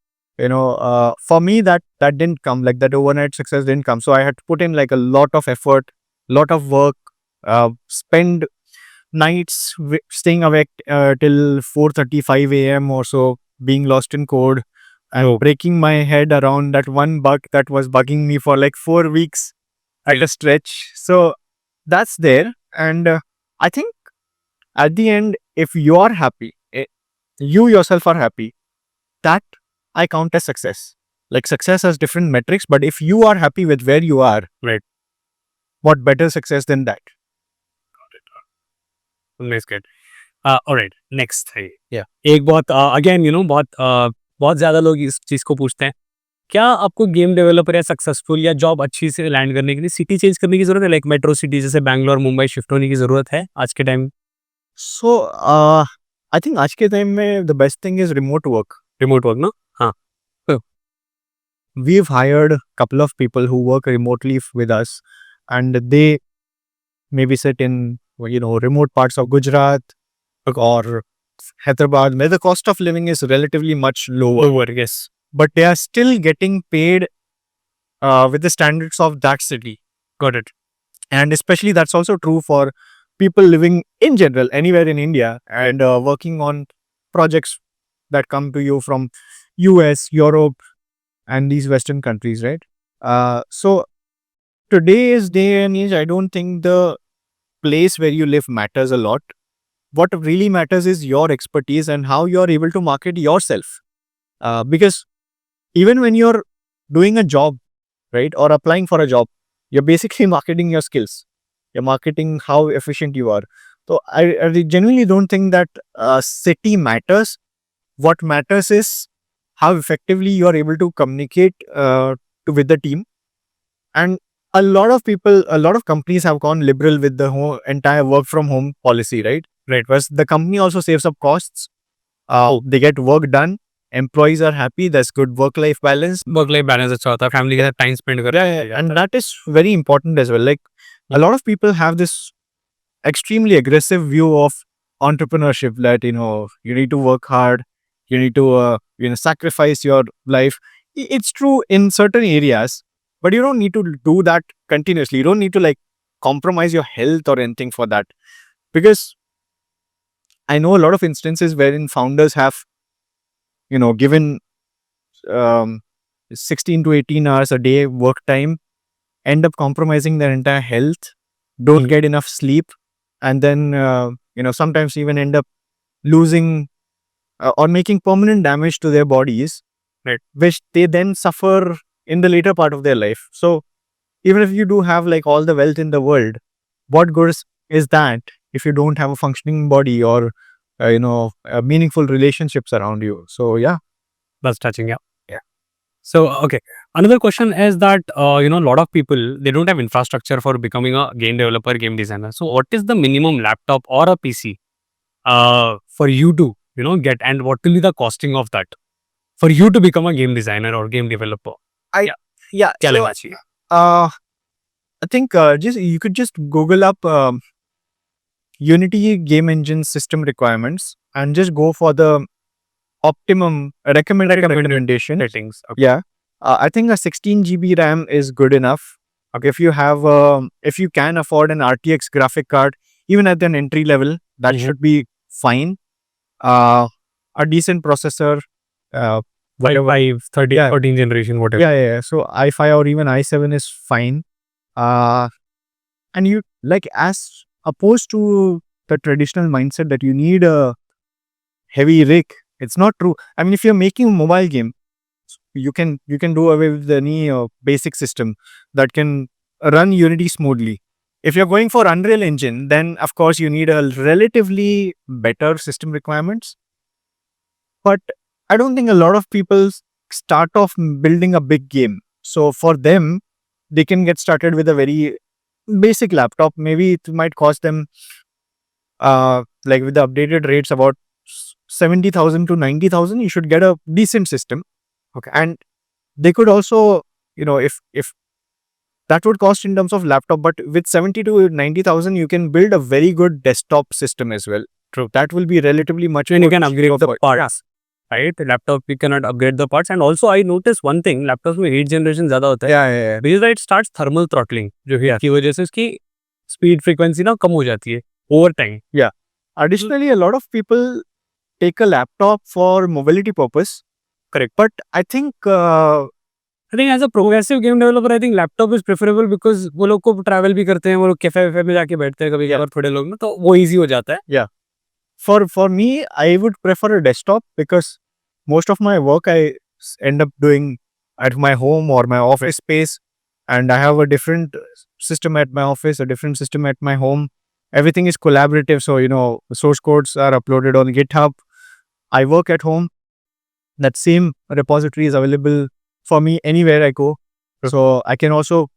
For me, that didn't come, like that overnight success didn't come. So I had to put in like a lot of effort, lot of work, spend nights staying awake till 4:35 a.m. or so, being lost in code and breaking my head around that one bug that was bugging me for like 4 weeks at a stretch. So that's there. And I think at the end, if you are happy, you yourself are happy, that I count as success. Like success has different metrics, but if you are happy with where you are, Right. what better success than that? Nice, good. Alright, next है. Yeah. एक बहुत again बहुत ज़्यादा लोग इस चीज़ को पूछते हैं, क्या आपको गेम डेवलपर या सक्सेसफुल या जॉब अच्छी से लैंड करने के लिए सिटी चेंज करने की ज़रूरत है? लाइक मेट्रो सिटी जैसे बैंगलोर, मुंबई शिफ्ट होने की ज़रूरत है आज के टाइम? So, I think आज के टाइम में the best thing is remote work. Remote work ना? हाँ. We've hired a couple of people who work remotely with us, and they maybe sit in remote parts of Gujarat or Hyderabad, where the cost of living is relatively much lower, Over, yes. but they are still getting paid with the standards of that city. Got it. And especially that's also true for people living in general anywhere in India and working on projects that come to you from US, Europe, and these Western countries, right? So today's day and age, I don't think the place where you live matters a lot. What really matters is your expertise and how you're able to market yourself. Because even when you're doing a job, right, or applying for a job, you're basically marketing your skills. You're marketing how efficient you are. So I genuinely don't think that city matters. What matters is how effectively you are able to communicate with the team. And a lot of companies have gone liberal with the whole entire work from home policy, right? Right. Whereas the company also saves up costs. They get work done. Employees are happy. There's good work-life balance. Work life balance अच्छा होता है, family के साथ time spend कर. And that is very important as well. Like a lot of people have this extremely aggressive view of entrepreneurship that, you need to work hard. You need to, sacrifice your life. It's true in certain areas, but you don't need to do that continuously. You don't need to compromise your health or anything for that. Because I know a lot of instances wherein founders have, given 16 to 18 hours a day work time, end up compromising their entire health, don't get enough sleep, and then, sometimes even end up losing or making permanent damage to their bodies, Right. which they then suffer in the later part of their life. So even if you do have like all the wealth in the world, what good is that if you don't have a functioning body or meaningful relationships around you? So yeah. That's touching. Yeah. Yeah. So okay, another question is that a lot of people, they don't have infrastructure for becoming a game developer, game designer. So what is the minimum laptop or a PC for you to get, and what will be the costing of that for you to become a game designer or game developer? Yeah. क्या So लेना चाहिए? I think you could just Google up Unity game engine system requirements and just go for the optimum recommended recommendation. Settings. Okay. Yeah. I think a 16 GB RAM is good enough. Okay. If you can afford an RTX graphic card, even at an entry level, that Mhm. should be fine. A decent processor, whatever. 5, 13, Yeah. 14 generation, whatever. Yeah. So i5 or even i7 is fine. And you like, as opposed to the traditional mindset that you need a heavy rig, it's not true. I mean, if you're making a mobile game, you can do away with any basic system that can run Unity smoothly. If you're going for Unreal Engine, then of course you need a relatively better system requirements. But I don't think a lot of people start off building a big game. So for them, they can get started with a very basic laptop. Maybe it might cost them like with the updated rates about 70,000 to 90,000. You should get a decent system. Okay. And they could also, if that would cost in terms of laptop, but with 70 to 90,000, you can build a very good desktop system as well. True. That will be relatively much. And you can more upgrade the cheaper. parts. Right? The laptop, you cannot upgrade the parts. And also I noticed one thing, laptops में heat generation ज़्यादा होता है. Yeah. Because it starts thermal throttling, जो कि की वजह से उसकी speed frequency ना कम हो जाती है over time. Additionally, a lot of people take a laptop for mobility purpose. Correct. But I think I think as a progressive game developer, I think laptop is preferable because वो लोग को travel भी करते हैं, वो लोग cafe वैफे में जाके बैठते हैं कभी कभार थोड़े लोग ना, तो वो easy हो जाता है. for me, I would prefer a desktop because most of my work I end up doing at my home or my office space, and I have a different system at my office, a different system at my home. Everything is collaborative, so the source codes are uploaded on GitHub. I work at home. That same repository is available for me anywhere I go. So I can also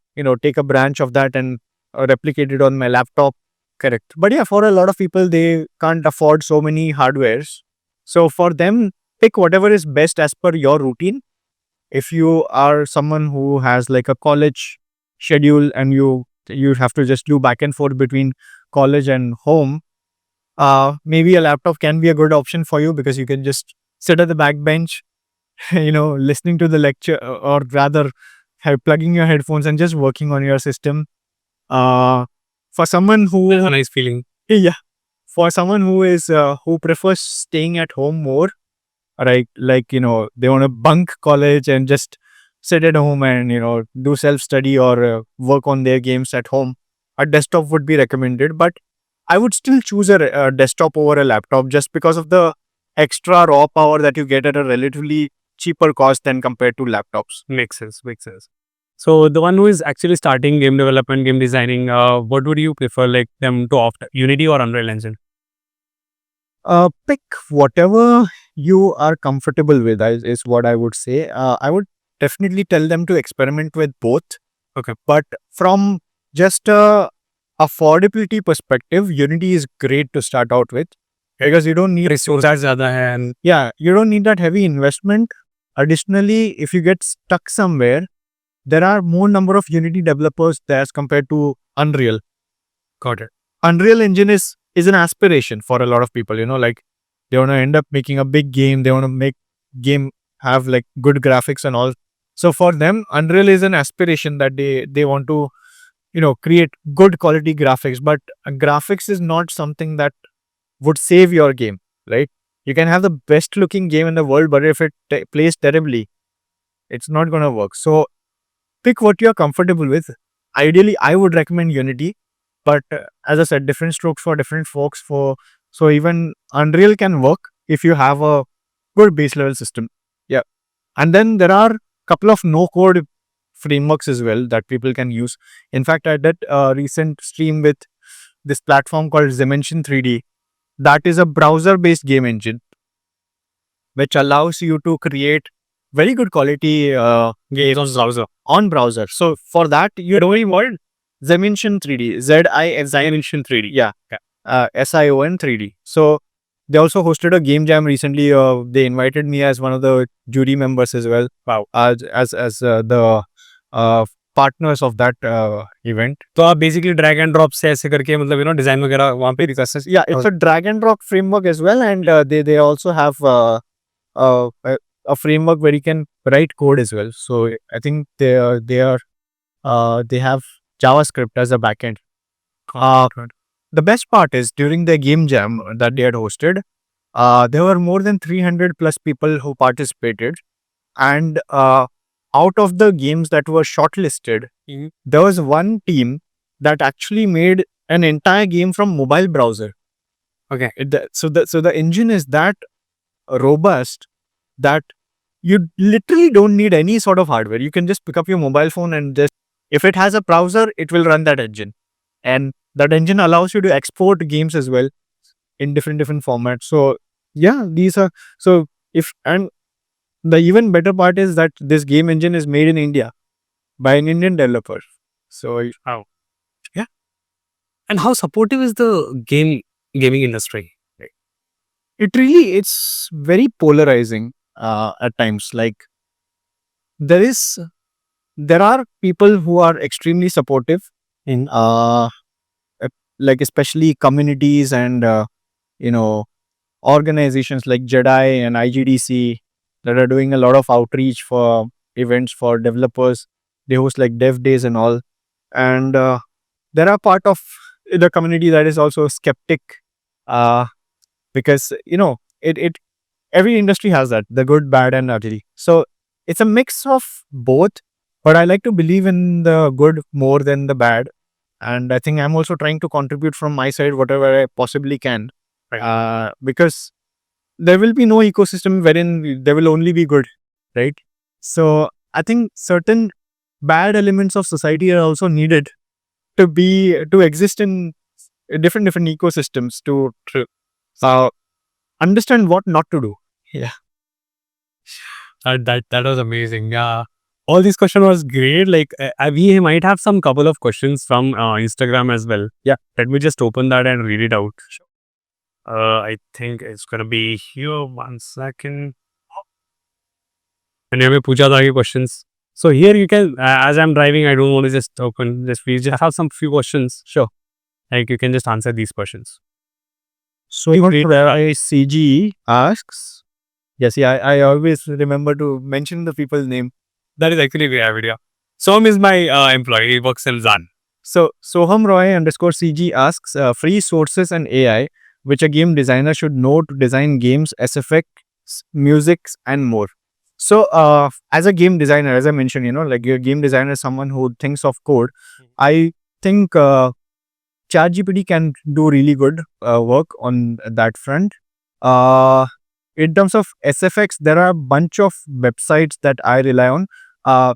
take a branch of that and replicate it on my laptop. Correct. But yeah, for a lot of people, they can't afford so many hardwares. So for them, pick whatever is best as per your routine. If you are someone who has like a college schedule and you have to just do back and forth between college and home, maybe a laptop can be a good option for you because you can just sit at the back bench, listening to the lecture, or rather plugging your headphones and just working on your system. For someone who It's a nice feeling. for someone who prefers staying at home more, right? Like they want to bunk college and just sit at home and do self study or work on their games at home, a desktop would be recommended. But I would still choose a desktop over a laptop just because of the extra raw power that you get at a relatively cheaper cost than compared to laptops. Makes sense. So the one who is actually starting game development, game designing, what would you prefer, like them to opt Unity or Unreal Engine? Pick whatever you are comfortable with, is what I would say. I would definitely tell them to experiment with both. Okay. But from just a affordability perspective, Unity is great to start out with because you don't need Resources ज़्यादा है and you don't need that heavy investment. Additionally, if you get stuck somewhere, there are more number of Unity developers there as compared to Unreal. got it. Unreal Engine is an aspiration for a lot of people, like they want to end up making a big game. They want to make game have like good graphics and all. So for them, Unreal is an aspiration that they want to, create good quality graphics. But graphics is not something that would save your game, right? You can have the best looking game in the world, but if it plays terribly, it's not going to work. So pick what you're comfortable with. Ideally, I would recommend Unity. But as I said, different strokes for different folks. So even Unreal can work if you have a good base level system. Yeah. And then there are a couple of no code frameworks as well that people can use. In fact, I did a recent stream with this platform called Dimension 3D. That is a browser-based game engine which allows you to create very good quality Games on browser. on browser. So for that, you don't even want Dimension 3D, Dimension 3D. Yeah, SION 3D. So they also hosted a game jam recently. They invited me as one of the jury members as well. Wow. As the partners of that event. तो आप basically drag and drop से ऐसे करके मतलब design वगैरह वहाँ पे Yeah, it's a drag and drop framework as well, and they also have a framework where you can write code as well. So I think they have JavaScript as a backend. The best part is during the game jam that they had hosted, there were more than 300 plus people who participated, and out of the games that were shortlisted, Mhm. there was one team that actually made an entire game from mobile browser. Okay. So the engine is that robust that you literally don't need any sort of hardware. You can just pick up your mobile phone and just, if it has a browser, it will run that engine. And that engine allows you to export games as well in different formats. So yeah, these are, so if, and the even better part is that this game engine is made in India by an Indian developer. So And how supportive is the gaming industry? it really, it's very polarizing at times. Like there are people who are extremely supportive in like especially communities and organizations like Jedi and IGDC that are doing a lot of outreach for events for developers. They host like dev days and all, and there are part of the community that is also skeptic because it every industry has that, the good, bad and ugly. So it's a mix of both, but I like to believe in the good more than the bad, and I think I'm also trying to contribute from my side whatever I possibly can. Because there will be no ecosystem wherein there will only be good, right? So I think certain bad elements of society are also needed to exist in different ecosystems to understand what not to do. That was amazing. Yeah. All these questions was great. Like we might have some couple of questions from Instagram as well. Yeah. Let me just open that and read it out. I think it's gonna be here. 1 second. And you have puja tha questions. So here you can, as I'm driving, I don't want to just open. We just have some few questions. Sure. Like you can just answer these questions. So CG asks, yes, yeah, I always remember to mention the people's name. That is actually a great idea. Som is my employee. He works in Zan. So Soham Roy _CG asks, free sources and AI, which a game designer should know to design games, SFX, musics, and more. So as a game designer, as I mentioned, like your game designer is someone who thinks of code. I think ChatGPT can do really good work on that front. In terms of SFX, there are a bunch of websites that I rely on. I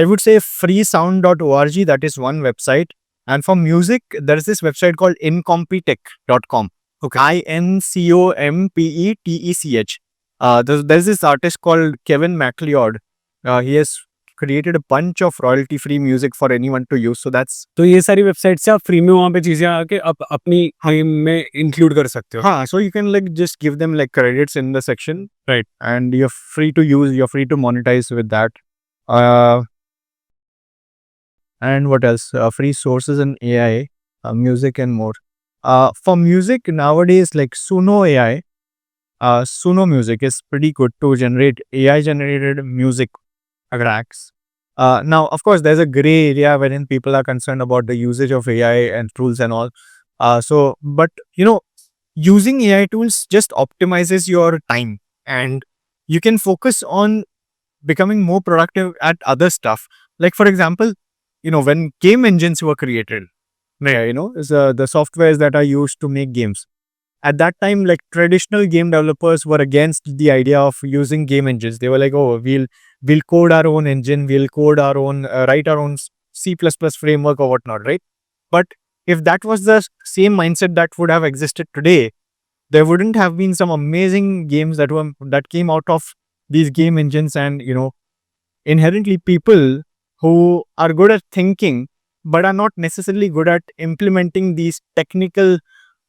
would say freesound.org, that is one website. And for music, there is this website called incompetech.com. Okay. INCOMPETECH. There's this artist called Kevin MacLeod. He has created a bunch of royalty-free music for anyone to use. So that's तो ये सारी website से आप free में वहाँ पे चीजें आके आप अपनी गेम में इंक्लूड कर सकते हो. so you can like just give them like credits in the section, Right. and you're free to use, you're free to monetize with that. And what else? Free sources and AI, music and more. For music nowadays, like Suno AI, Suno Music is pretty good to generate AI generated music tracks. Now, of course, there's a gray area wherein people are concerned about the usage of AI and tools and all. But using AI tools just optimizes your time, and you can focus on becoming more productive at other stuff. Like for example, when game engines were created, the softwares that are used to make games, at that time, like traditional game developers were against the idea of using game engines. They were like, oh, we'll code our own engine, we'll code our own, write our own C++ framework or whatnot, right? But if that was the same mindset that would have existed today, there wouldn't have been some amazing games that came out of these game engines. And inherently people who are good at thinking but are not necessarily good at implementing these technical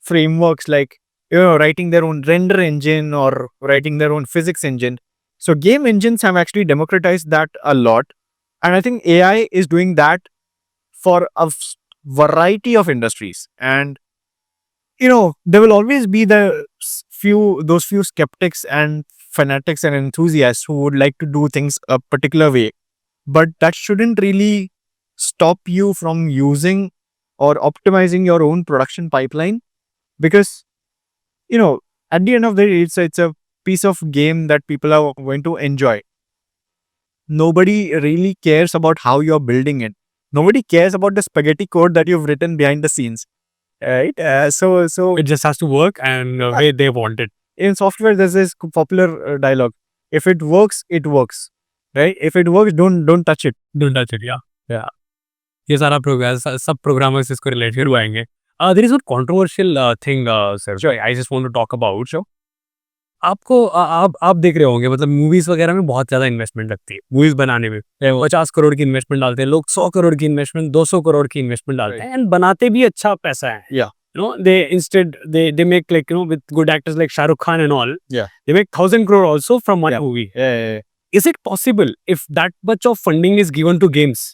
frameworks, like writing their own render engine or writing their own physics engine. So game engines have actually democratized that a lot, and I think AI is doing that for a variety of industries. And there will always be those few skeptics and fanatics and enthusiasts who would like to do things a particular way, but that shouldn't really stop you from using or optimizing your own production pipeline, because at the end of the day, it's a piece of game that people are going to enjoy. Nobody really cares about how you're building it. Nobody cares about the spaghetti code that you've written behind the scenes, right? So It just has to work and way they want it. in software, there's this popular dialogue: if it works, it works, right? If it works, don't touch it. Don't touch it, yeah. ये सारा programme सब programmers इसको relate कर पाएंगे. There is one controversial thing, sir. Sure. I just want to talk about. So, आपको आप देख रहे होंगे, मतलब मूवीज वगैरह में बहुत ज्यादा इन्वेस्टमेंट लगती है मूवीज बनाने में. 50 करोड़ की इन्वेस्टमेंट डालते हैं लोग, 100 करोड़ की इन्वेस्टमेंट, 200 करोड़ की इन्वेस्टमेंट डालते हैं, एंड बनाते भी अच्छा पैसा है. Yeah. They make, like, with good actors like Shah Rukh Khan and all. Yeah. They make 1,000 crore also from one movie. Yeah. Is it possible if that much of funding is given to games?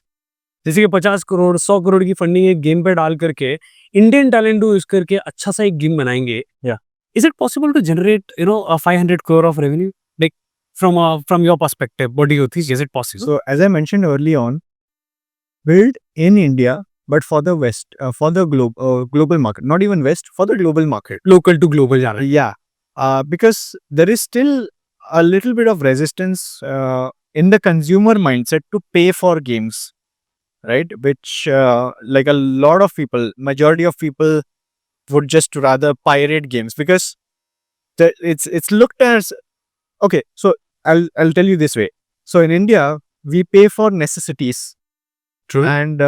जैसे कि 50 करोड़ 100 करोड़ की funding एक game पे डाल करके Indian talent use करके अच्छा सा एक गेम बनाएंगे. Is it possible to generate a 500 crore of revenue, like from your perspective? What do you think? Is it possible? So as I mentioned early on, build in India, but for the West, for the global market, not even West, for the global market. Local to global जाना है. Yeah, because there is still a little bit of resistance in the consumer mindset to pay for games, right? Which like a lot of people, majority of people would just rather pirate games, because it's looked as okay. So I'll tell you this way. So in India, we pay for necessities. True. And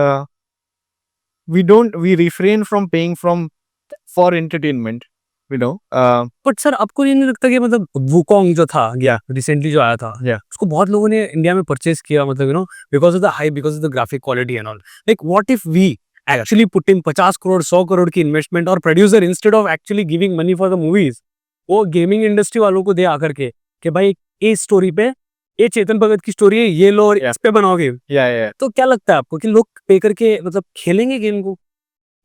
we refrain from paying for entertainment, but sir आपको ये नहीं लगता कि मतलब Wukong जो था recently जो आया था, उसको बहुत लोगों ने इंडिया में परचेज किया, मतलब because of the high, because of the graphic quality and all. Like what if we actually put in 50 crore 100 crore की इन्वेस्टमेंट और producer instead of actually giving money for the movies, वो गेमिंग इंडस्ट्री वालों को दे आकर के कि भाई इस स्टोरी पे, ये चेतन भगत की स्टोरी है, ये लो और इस पे बनाओगे. तो क्या लगता है आपको कि लोग पे करके मतलब खेलेंगे गेम को?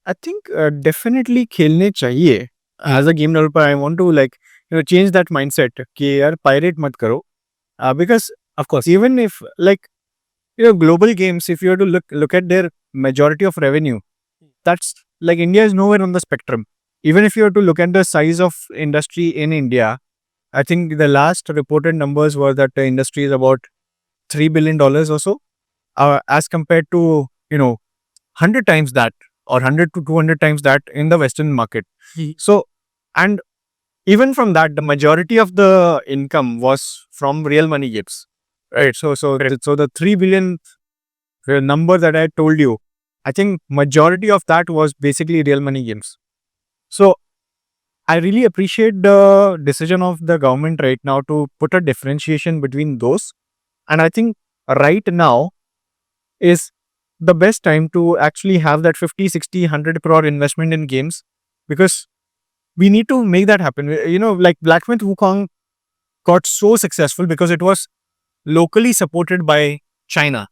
आई थिंक डेफिनेटली खेलने चाहिए. As a game developer, I want to change that mindset कि यार pirate मत करो, because Of course. even if global games, if you have to look at their majority of revenue, that's like India is nowhere on the spectrum. Even if you have to look at the size of industry in India, I think the last reported numbers were that the industry is about $3 billion or so, as compared to 100 times that, or 100 to 200 times that in the Western market. So, and even from that, the majority of the income was from real money games, right? So the 3 billion number that I told you, I think majority of that was basically real money games. So I really appreciate the decision of the government right now to put a differentiation between those. And I think right now is the best time to actually have that 50, 60, 100 crore investment in games, because we need to make that happen. Like Black Myth Wukong got so successful because it was locally supported by China.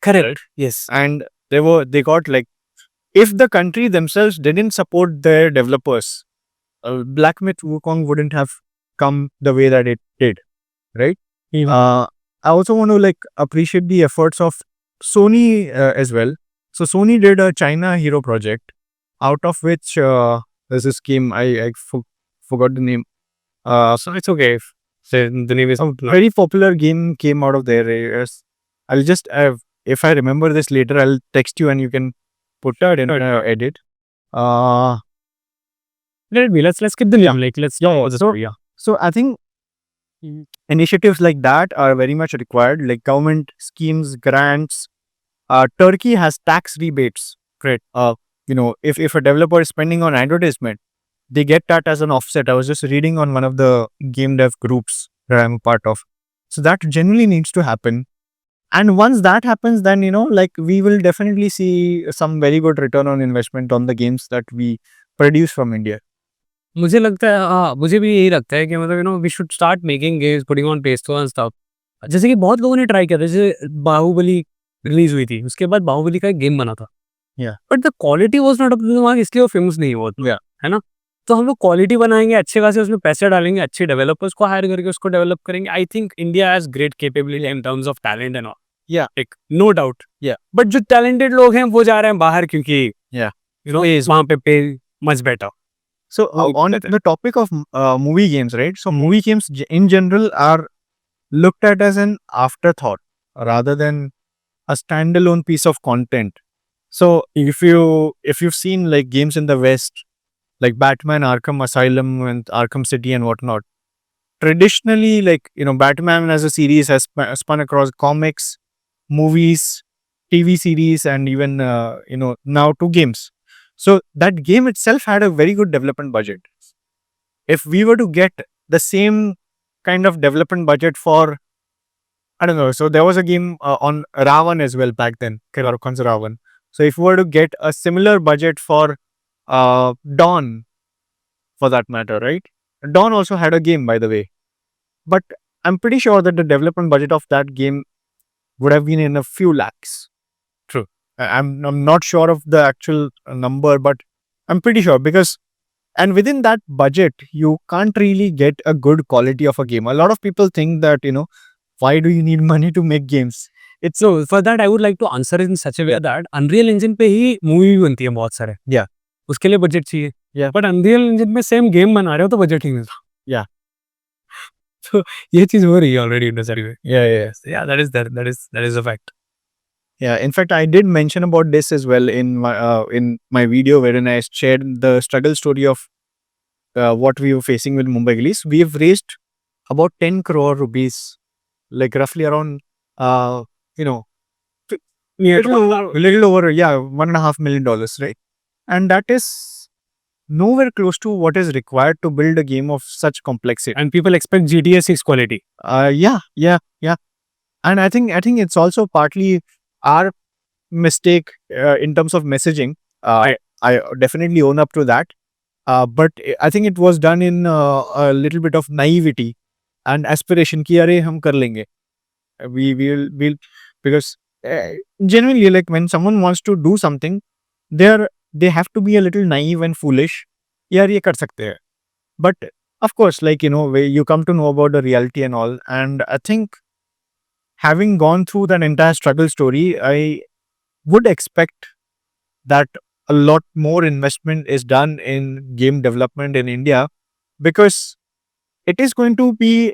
Correct. Yes. And they got, like, if the country themselves didn't support their developers, Black Myth Wukong wouldn't have come the way that it did, right? I also want to appreciate the efforts of Sony as well. So Sony did a China Hero project, out of which there's this game, I forgot the name. So it's okay if the name is a very popular game came out of there. I'll just if I remember this later, I'll text you and you can put that in edit. let's keep the name. Like let's So I think initiatives like that are very much required, like government schemes, grants. Turkey has tax rebates. Great. If a developer is spending on advertisement, they get that as an offset. I was just reading on one of the game dev groups that I'm a part of. So that generally needs to happen. And once that happens, then, like we will definitely see some very good return on investment on the games that we produce from India. मुझे लगता है मुझे भी यही लगता है कि मतलब we should start making games, putting on Play Store and stuff. जैसे कि बहुत लोगों ने ट्राई किया था, जैसे बाहुबली रिलीज हुई थी, उसके बाद बाहुबली का एक गेम बना था, Yeah. But the quality was not up to the mark, इसलिए वो फेमस नहीं हुआ उतना, Yeah. है ना? तो हम लोग क्वालिटी बनाएंगे अच्छे खासे, उसमें पैसे डालेंगे, अच्छे डेवलपर्स को हायर करके उसको डेवलप करेंगे। I think India has great capability in terms of talent and all, Yeah. एक नो डाउट। Yeah. बट जो टैलेंटेड लोग हैं वो जा रहे हैं बाहर, क्योंकि Yeah. वहाँ पे much better. So Oh, on better. the topic of movie games, right? So movie games in general are looked at as an afterthought rather than a standalone piece of content. So if you've seen like games in the West, like Batman Arkham Asylum and Arkham City and whatnot, traditionally, like, Batman as a series has spun across comics, movies, TV series, and even now to games. So that game itself had a very good development budget. If we were to get the same kind of development budget for, I don't know, so there was a game on Ravan as well back then, Shahrukh Khan's Ravan. So if we were to get a similar budget for Dawn, for that matter, right? Dawn also had a game, by the way, but I'm pretty sure that the development budget of that game would have been in a few lakhs. True. I'm not sure of the actual number, but I'm pretty sure, because and within that budget, you can't really get a good quality of a game. A lot of people think that, why do you need money to make games? So for that I would like to answer in such a way that Unreal Engine पे ही movie भी बनती है बहुत सारे। Yeah. उसके लिए budget चाहिए। Yeah. But Unreal Engine में सेम गेम बना रहे हो तो बजट ही नहीं था। Yeah. तो ये चीज हो रही है ऑलरेडी इंडस्ट्री में। Yeah. That is a fact। Yeah, in fact, I did mention about this as well in my video wherein I shared the struggle story of what we were facing with Mumbai Gliss. We have raised about 10 crore rupees, like roughly around, little over, $1.5 million, right? And that is nowhere close to what is required to build a game of such complexity. And people expect GTA 6 quality। Yeah. And I think it's also partly our mistake in terms of messaging. I definitely own up to that. But I think it was done in a little bit of naivety and aspiration ki are hum kar lenge. We'll because genuinely, like, when someone wants to do something, they have to be a little naive and foolish. Yaar ye kar sakte hai. But of course, like, where you come to know about the reality and all, and I think having gone through that entire struggle story, I would expect that a lot more investment is done in game development in India, because it is going to be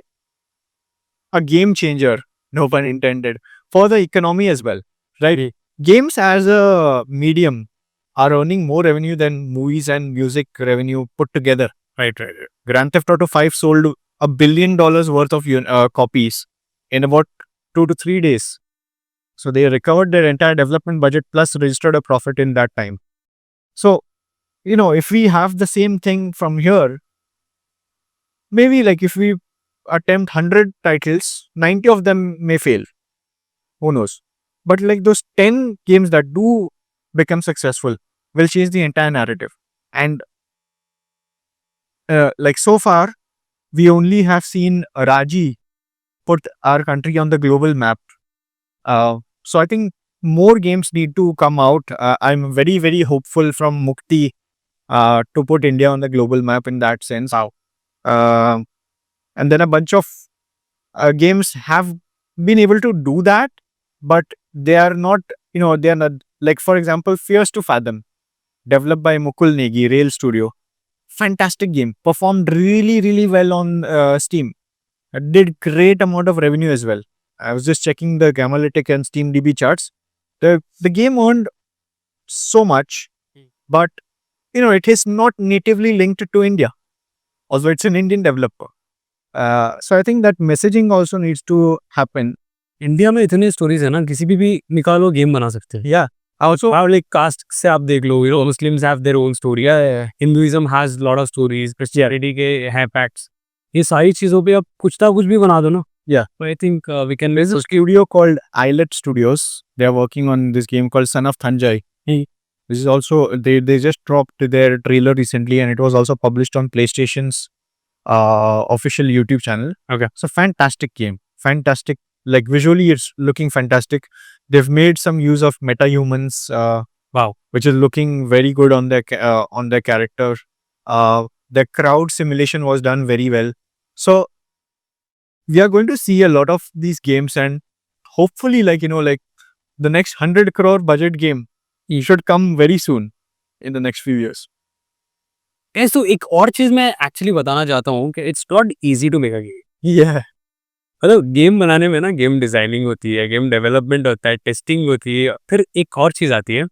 a game changer, no pun intended, for the economy as well, right? Games as a medium are earning more revenue than movies and music revenue put together. Right. Grand Theft Auto 5 sold $1 billion worth of copies in about 2 to 3 days. So they recovered their entire development budget plus registered a profit in that time. So, if we have the same thing from here, maybe like if we attempt 100 titles, 90 of them may fail. Who knows? But like those 10 games that do become successful will change the entire narrative. And like so far, we only have seen Raji put our country on the global map. So I think more games need to come out. I'm very, very hopeful from Mukti to put India on the global map in that sense. And then a bunch of games have been able to do that, but they are not, they are not, like, for example, Fierce to Fathom, developed by Mukul Negi, Rail Studio. Fantastic game. Performed really, really well on Steam. Did great amount of revenue as well. I was just checking the Gamalytic and SteamDB charts. The game earned so much, but it is not natively linked to India, although it's an Indian developer. So I think that messaging also needs to happen. India में इतने stories है ना, किसी भी निकालो game बना सकते हैं. Yeah. Also, लाइक कास्ट से आप देख लो, Muslims have their own story, Hinduism has lot of stories, Christianity के हैं फैक्ट्स. ये सारी चीजों पे आप कुछ ना कुछ भी बना दो ना. Yeah. I think we can there's a studio called Islet Studios. They're working on this game called Son of Thanjai. Hmm. This is also they just dropped their trailer recently, and it was also published on PlayStation's official YouTube channel. Okay. So fantastic game, fantastic. Like visually, it's looking fantastic. They've made some use of metahumans. Wow. Which is looking very good on their character. The crowd simulation was done very well. So we are going to see a lot of these games, and hopefully, like the next 100 crore budget game should come very soon in the next few years. Guys, तो एक और चीज मैं actually बताना चाहता हूँ कि it's not easy to make a game. Yeah. मतलब गेम बनाने में ना, गेम डिजाइनिंग होती है, गेम डेवलपमेंट होता है, टेस्टिंग होती है, फिर एक और चीज आती है.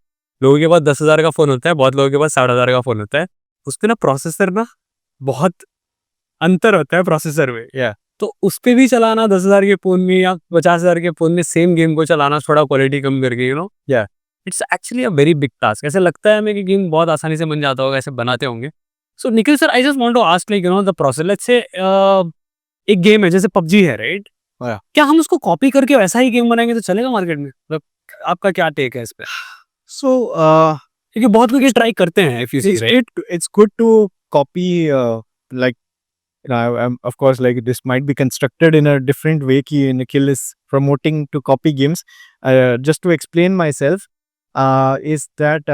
लोगों के पास 10,000 का फोन होता है, बहुत लोगों के पास 60,000 का फोन होता है. उसपे ना प्रोसेसर ना बहुत अंतर होता है प्रोसेसर में. Yeah. तो उस पे भी चलाना 10,000 के फोन में या 50,000 के फोन में सेम गेम को चलाना थोड़ा क्वालिटी कम करके, Yeah. It's actually a very big task. ऐसे लगता है हमें कि गेम बहुत आसानी से बन जाता होगा, ऐसे बनाते होंगे. So Nikhil sir, I just want to ask, like the process, let's say एक गेम है जैसे पबजी है, राइट? Yeah. क्या हम उसको कॉपी करके वैसा ही गेम बनाएंगे तो चलेगा मार्केट में? मतलब आपका क्या टेक है इस पे? So क्योंकि बहुत लोग ये ट्राई करते हैं, if you see, right? it's good to copy, like of course, like this might be constructed in a different way. Ki Nikhil is promoting to copy games. Just to explain myself, is that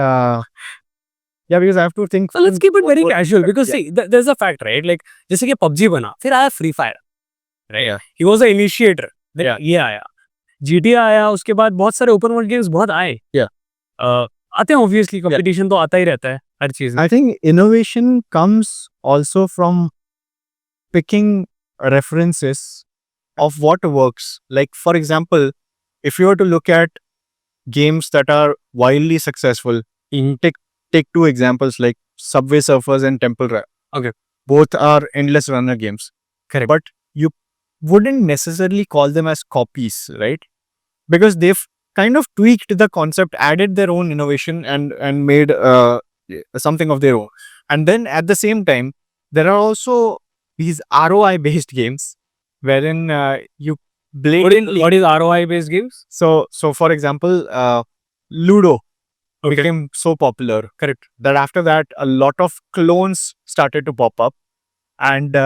yeah, because I have to think. So let's keep it very casual, because see, there's a fact, right? Like जैसे कि PUBG बना, फिर आया free fire, right? Yeah. He was the initiator. Then Yeah. ये आया, GTA आया, उसके बाद बहुत सारे ओपन वर्ल्ड गेम्स बहुत आए. Yeah. आते हैं, ऑब्वियसली कंपटीशन तो आता ही रहता है हर चीज में. I think innovation comes also from picking references of what works. Like, for example, if you were to look at games that are wildly successful, take two examples like Subway Surfers and Temple Run. Okay. Both are endless runner games. Correct. But you wouldn't necessarily call them as copies, right? Because they've kind of tweaked the concept, added their own innovation, and made something of their own. And then at the same time, there are also these ROI based games wherein you blatantly. What is ROI based games? So for example, Ludo became so popular. Correct. That after that, a lot of clones started to pop up, and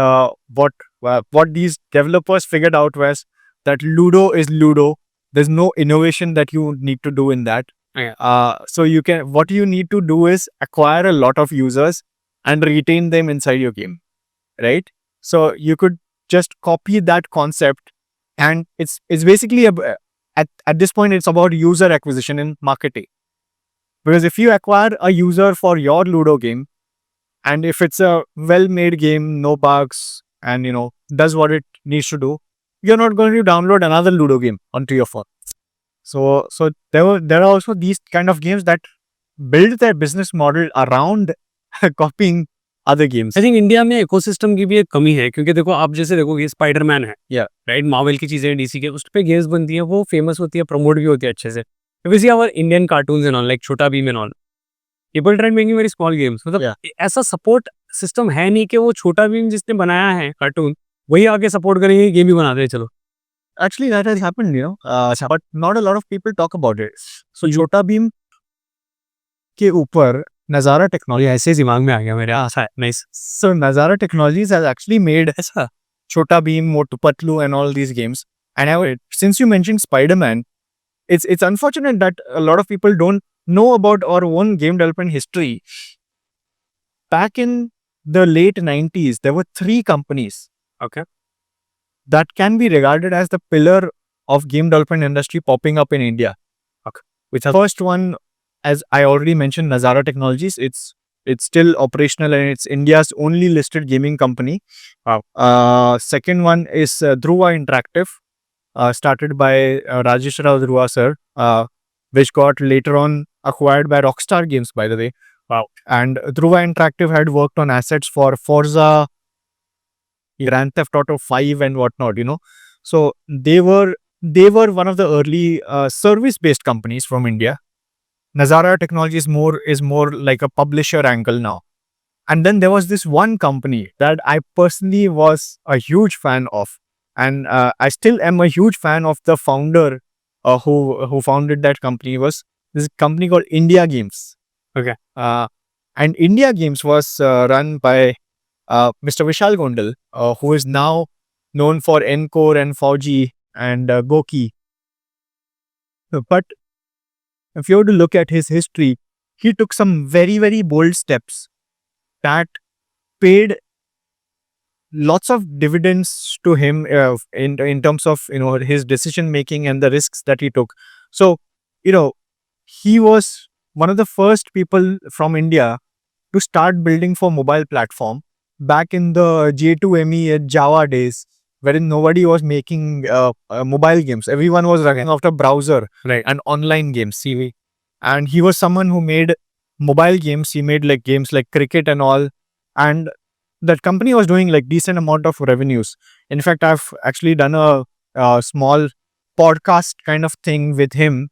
what these developers figured out was that Ludo is Ludo. There's no innovation that you need to do in that. Yeah. So what you need to do is acquire a lot of users and retain them inside your game, right? So you could just copy that concept, and it's basically at this point it's about user acquisition and marketing. Because if you acquire a user for your Ludo game, and if it's a well-made game, no bugs, and does what it needs to do, you're not going to download another Ludo game onto your phone. So there are also these kind of games that build their business model around copying other games. I think India में ecosystem की भी एक कमी है, क्योंकि देखो आप जैसे देखो, ये स्पाइडरमैन है, Yeah. राइट? मार्वल की चीजें, डीसी के, उस पे गेम्स बनती है, वो फेमस होती है, प्रमोट भी होती है अच्छे से. If you see our Indian cartoons and all, like छोटा Bhim and all, people try making very small games. मतलब ऐसा सपोर्ट सिस्टम है नहीं कि वो छोटा भीम जिसने बनाया है कार्टून, वही आगे सपोर्ट करेंगे, गेम ही बना दे चलो. Actually, that has happened, but not a lot of people talk about it. So Chota Bheem के ऊपर Nazara Technology, ऐसे दिमाग में आ गया मेरे. ऐसा है, nice. so Nazara Technologies has actually made ऐसा Chota Bheem, Motu Patlu, and all these games. And since you mentioned Spider-Man, it's unfortunate that a lot of people don't know about our own game development history. Back in the late 90s, there were 3 companies Okay. that can be regarded as the pillar of game development industry popping up in India. Okay. Which is first one, as I already mentioned, Nazara Technologies. It's still operational, and it's India's only listed gaming company. Wow. Second one is Dhruva Interactive, started by Rajesh Rao Dhruva sir, which got later on acquired by Rockstar Games, by the way. Wow. And Dhruva Interactive had worked on assets for Forza, Grand Theft Auto 5 and whatnot, So they were one of the early service-based companies from India. Nazara Technology is more like a publisher angle now. And then there was this one company that I personally was a huge fan of, and I still am a huge fan of the founder who founded that company. Was this company called India Games? Okay. And India Games was run by Mr. Vishal Gondal, who is now known for Encore and Fauji and Goki. But if you were to look at his history, he took some very, very bold steps that paid lots of dividends to him in terms of his decision making and the risks that he took. So he was one of the first people from India to start building for mobile platform back in the J2ME at Java days, wherein nobody was making mobile games. Everyone was running after browser Right. and online games, CV. And he was someone who made mobile games. He made like games like cricket and all. And that company was doing like decent amount of revenues. In fact, I've actually done a small podcast kind of thing with him,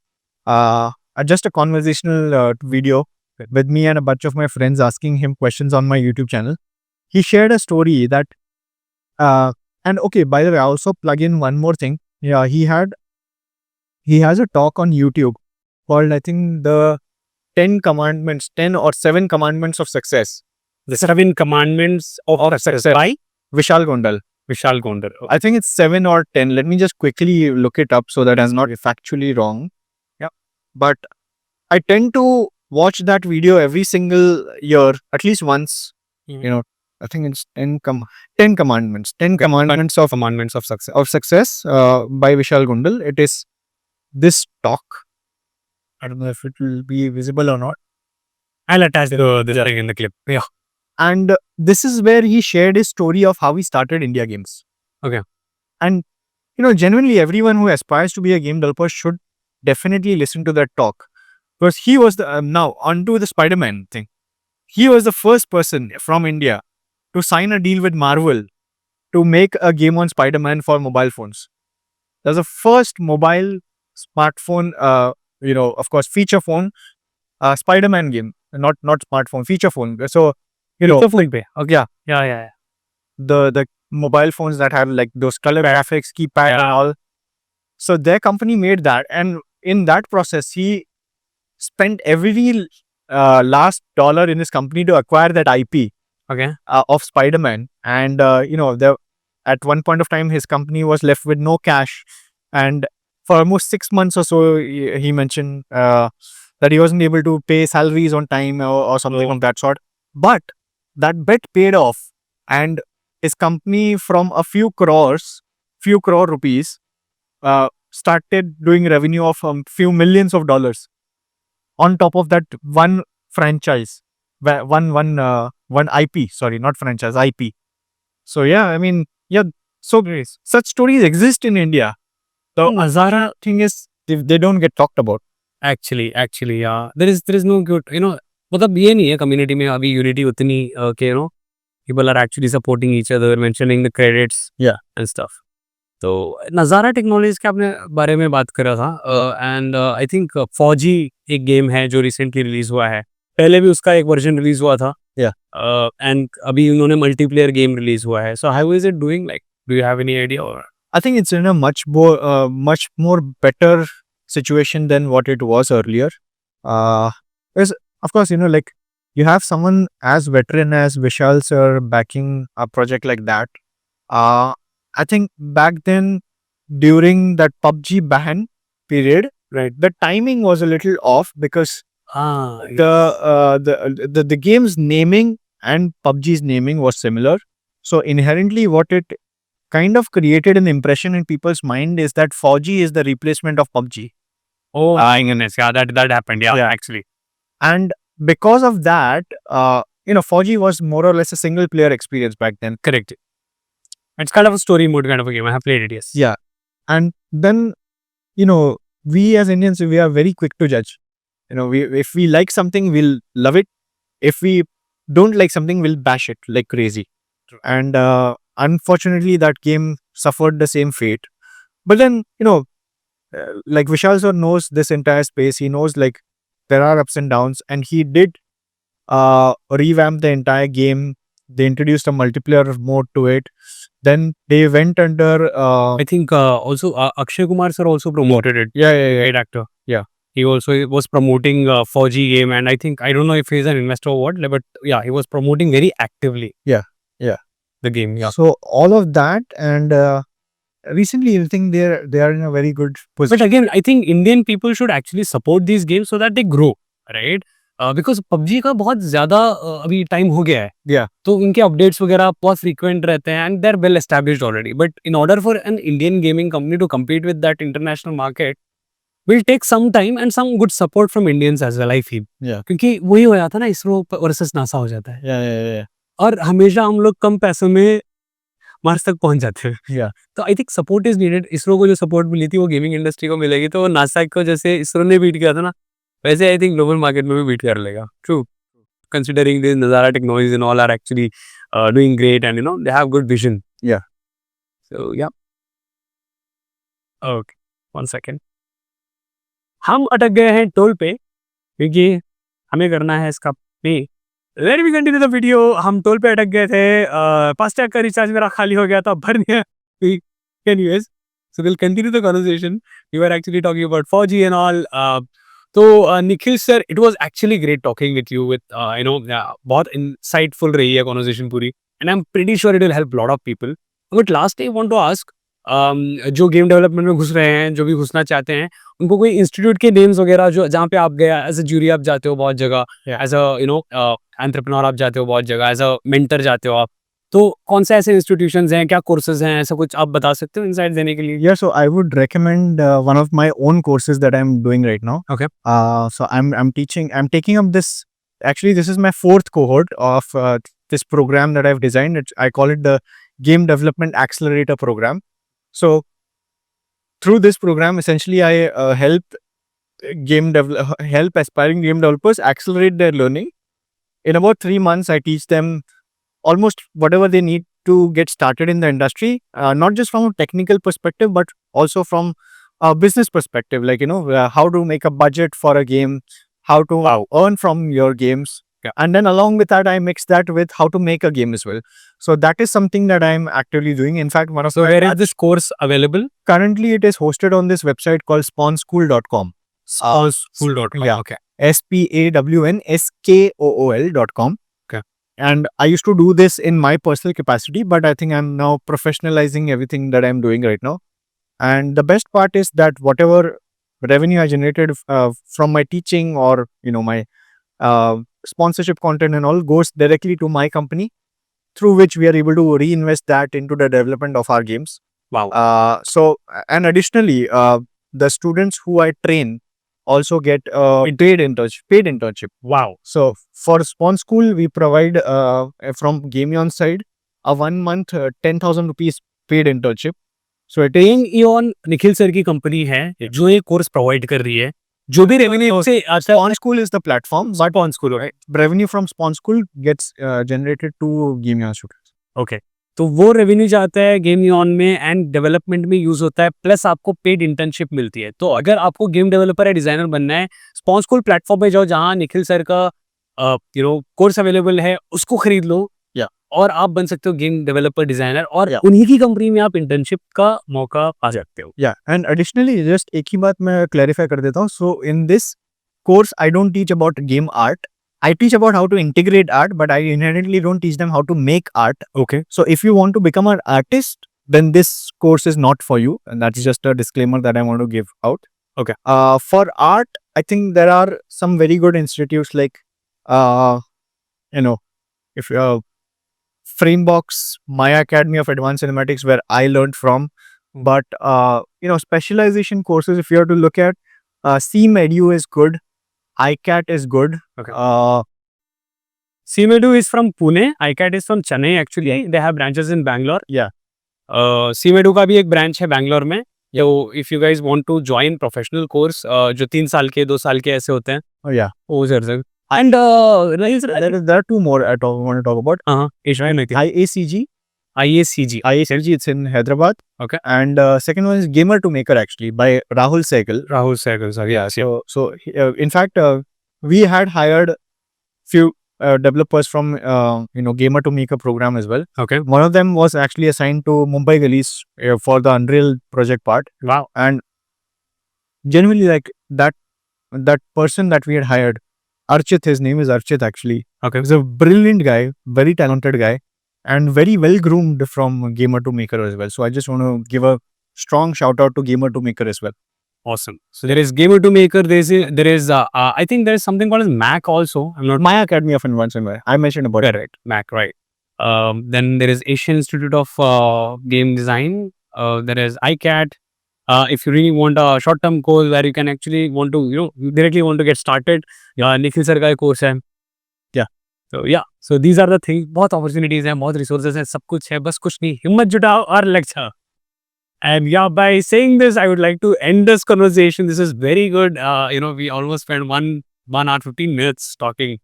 just a conversational video with me and a bunch of my friends asking him questions on my YouTube channel. He shared a story that, and okay, by the way, I also plug in one more thing. Yeah, he has a talk on YouTube called, I think, the 10 or 7 commandments of success. The 7 commandments of success by Vishal Gondal. Vishal Gondal. I think it's 7 or 10. Let me just quickly look it up so that I'm not factually wrong. Yeah. But I tend to watch that video every single year, at least once. Mhm. I think it's 10 commandments. 10 commandments of success by Vishal Gondal. It is this talk. I don't know if it will be visible or not. I'll attach the thing in the clip. Yeah. And this is where he shared his story of how he started India Games. Okay. And, genuinely everyone who aspires to be a game developer should definitely listen to that talk. Because he was now onto the Spider-Man thing. He was the first person from India to sign a deal with Marvel to make a game on Spider-Man for mobile phones. That's the first mobile smartphone, of course, feature phone, Spider-Man game, not smartphone, feature phone. So, Okay. yeah, Yeah. the mobile phones that have like those color graphics, keypad and all. So their company made that, and in that process, he spent every last dollar in his company to acquire that IP Okay. of Spider-Man. And at one point of time, his company was left with no cash, and for almost 6 months or so, he mentioned that he wasn't able to pay salaries on time or something of that sort. But that bet paid off, and his company, from a few crore rupees, started doing revenue of few millions of dollars on top of that one franchise, one IP. Sorry, not franchise, IP. So yeah, I mean, yeah. So such stories exist in India. The Nazara thing is, they don't get talked about. actually, yeah. There is no good, मतलब ये नहीं है community में अभी unity उतनी के people are actually supporting each other, mentioning the credits, Yeah. and stuff. तो नज़ारा टेक्नोलॉजीज के आपने बारे में बात करा था, एंड आई थिंक फौजी एक गेम है जो रिसेंटली रिलीज हुआ है. पहले भी उसका एक वर्जन रिलीज हुआ था. Yeah. एंड अभी उन्होंने मल्टीप्लेयर गेम रिलीज हुआ है. So how is it doing, like do you have any idea? और I think it's in a much more better situation than what it was earlier. Because of course, like you have someone as veteran as Vishal sir backing a project like that. I think back then, during that PUBG ban period, right, the timing was a little off because the game's naming and PUBG's naming was similar. So inherently, what it kind of created an impression in people's mind is that Fauji is the replacement of PUBG. oh goodness, yeah, that happened, yeah, actually. And because of that, Fauji was more or less a single player experience back then. Correct. It's kind of a story mode kind of a game. I have played it, yes. Yeah. And then, we as Indians, we are very quick to judge. If we like something, we'll love it. if we don't like something, we'll bash it like crazy. And unfortunately, that game suffered the same fate. But then, like Vishal sir knows this entire space. He knows like there are ups and downs, and he did revamp the entire game. They introduced a multiplayer mode to it. Then they went under. I think also Akshay Kumar sir also promoted it. Yeah, yeah, yeah. Great actor. Yeah. He also was promoting 4G game, and I think, I don't know if he's an investor or what, but yeah, he was promoting very actively. Yeah, yeah. The game. Yeah. So all of that, and recently, I think they are in a very good position. But again, I think Indian people should actually support these games so that they grow, right? Because PUBG का बहुत ज़्यादा अभी time हो गया है. Yeah. तो उनके updates वगैरह बहुत frequent रहते हैं, and they're well established already. But in order for an Indian gaming company to compete with that international market, will take some time and some good support from Indians as well, I feel. Yeah. क्योंकि वही हो जाता है ना, ISRO versus NASA हो जाता है. Yeah. और हमेशा हम लोग कम पैसों में मार्स तक पहुंच जाते हैं. Yeah. तो I think support is needed. ISRO को जो सपोर्ट मिली थी वो गेमिंग इंडस्ट्री को मिलेगी, तो नासा को जैसे इसरो ने बीट किया था ना, वैसे आई थिंक ग्लोबल मार्केट में भी बीट कर लेगा. True, considering this Nazara technologies and all are actually doing great, and they have good vision. Yeah. So yeah, okay, 1 second. हम अटक गए हैं टोल पे, क्योंकि हमें करना है इसका पे. Let me continue the video. हम टोल पे अटक गए थे. फास्टैग का रिचार्ज मेरा खाली हो गया था, भर दिया. Anyways, so we'll continue the conversation. We were actually talking about 4G and all. So Nikhil sir, it was actually great talking with you. With बहुत insightful रही है conversation पूरी, and I'm pretty sure it will help a lot of people. But last I want to ask, जो game development में घुस रहे हैं, जो भी घुसना चाहते हैं, उनको कोई इंस्टीट्यूट के नेम्स वगैरह जो जहाँ पे आप गए एज अ ज्यूरी, आप जाते हो बहुत जगह, एज अ एंटरप्रेन्योर आप जाते हो बहुत जगह, एज अ मेंटर जाते हो आप, तो कौन से ऐसे इंस्टीट्यूशंस हैं, क्या कोर्सेज हैं, ऐसा कुछ आप बता सकते हो इनसाइट देने के लिए? Yeah, so I would recommend one of my own courses that I'm doing right now. Okay. So I'm taking up this. Actually, this is my 4th cohort of this program that I've designed. I call it the Game Development Accelerator Program. So through this program, essentially, I help aspiring game developers accelerate their learning. In about 3 months, I teach them almost whatever they need to get started in the industry, not just from a technical perspective, but also from a business perspective, like, how to make a budget for a game, how to earn from your games. Yeah. And then along with that, I mix that with how to make a game as well. So that is something that I'm actively doing. In fact, So where is this course available? currently it is hosted on this website called spawnschool.com. School.com. Yeah. Okay. SPAWNSKOOL.com. Okay. And I used to do this in my personal capacity, but I think I'm now professionalizing everything that I'm doing right now. And the best part is that whatever revenue I generated from my teaching or my sponsorship content and all goes directly to my company, through which we are able to reinvest that into the development of our games. Wow. So, and additionally, the students who I train also get paid internship. Wow. So for Spawn School, we provide from Gameon side a 1 month 10,000 rupees paid internship. So it is Gameon Nikhil sir की company है जो ये course provide कर रही है. जो भी revenue से Spawn School is the platform, but Spawn School, right? revenue from Spawn School gets generated to Gameon students. Okay, तो वो रेवेन्यू जाता है गेमयॉन में एंड डेवलपमेंट में यूज होता है, प्लस आपको पेड इंटर्नशिप मिलती है. तो अगर आपको गेम डेवलपर या डिजाइनर बनना है, स्पॉन स्कूल प्लेटफॉर्म पे जाओ जहां निखिल सर का कोर्स अवेलेबल है, उसको खरीद लो. Yeah. और आप बन सकते हो गेम डेवलपर डिजाइनर, और Yeah. उन्हीं की कंपनी में आप इंटर्नशिप का मौका पा सकते हो. Yeah, and additionally, just एक ही बात मैं clarify कर देता हूँ. So in this course, I don't teach about game art. I teach about how to integrate art, but I inherently don't teach them how to make art. Okay. So if you want to become an artist, then this course is not for you. And that's just a disclaimer that I want to give out. Okay. For art, I think there are some very good institutes like, if Framebox, Maya Academy of Advanced Cinematics, where I learned from. But, specialization courses, if you have to look at, CMedu is good. ICAT is good. Okay. CMedu is from Pune. ICAT is from Chennai. Actually, they have branches in Bangalore. Yeah. CMedu का भी एक branch है बैंगलोर में. So if you guys want to join professional course, जो 3 साल के 2 साल के ऐसे होते हैं, Oh yeah. वो sir And Rahil sir, There are two more I want to talk about. IACG. IACG. IACG, it's in Hyderabad. Okay. And second one is Gamer to Maker, actually, by Rahul Sehgal. Rahul Sehgal sir. Yes. So in fact, we had hired few developers from Gamer to Maker program as well. Okay. One of them was actually assigned to Mumbai Gullies for the Unreal project part. Wow. And genuinely, like that person that we had hired, Archit, his name is Archit actually. Okay. He's a brilliant guy, very talented guy, and very well groomed from Gamer to Maker as well. So I just want to give a strong shout out to Gamer to Maker as well. Awesome. So there is Gamer to Maker. There is I think there is something called as Mac also. I'm not My Academy of Advanced Environment. I mentioned about it. correct. Mac, right? Then there is Asian Institute of Game Design. There is ICAT. If you really want a short-term course where you can actually want to, directly want to get started, Nikhil sir का course है. Yeah. So these are the things. बहुत opportunities हैं, बहुत resources हैं, सब कुछ है, बस कुछ नहीं, हिम्मत जुटाओ और lecture. And by saying this, I would like to end this conversation. This is very good. We almost spent 1 hour 15 minutes talking,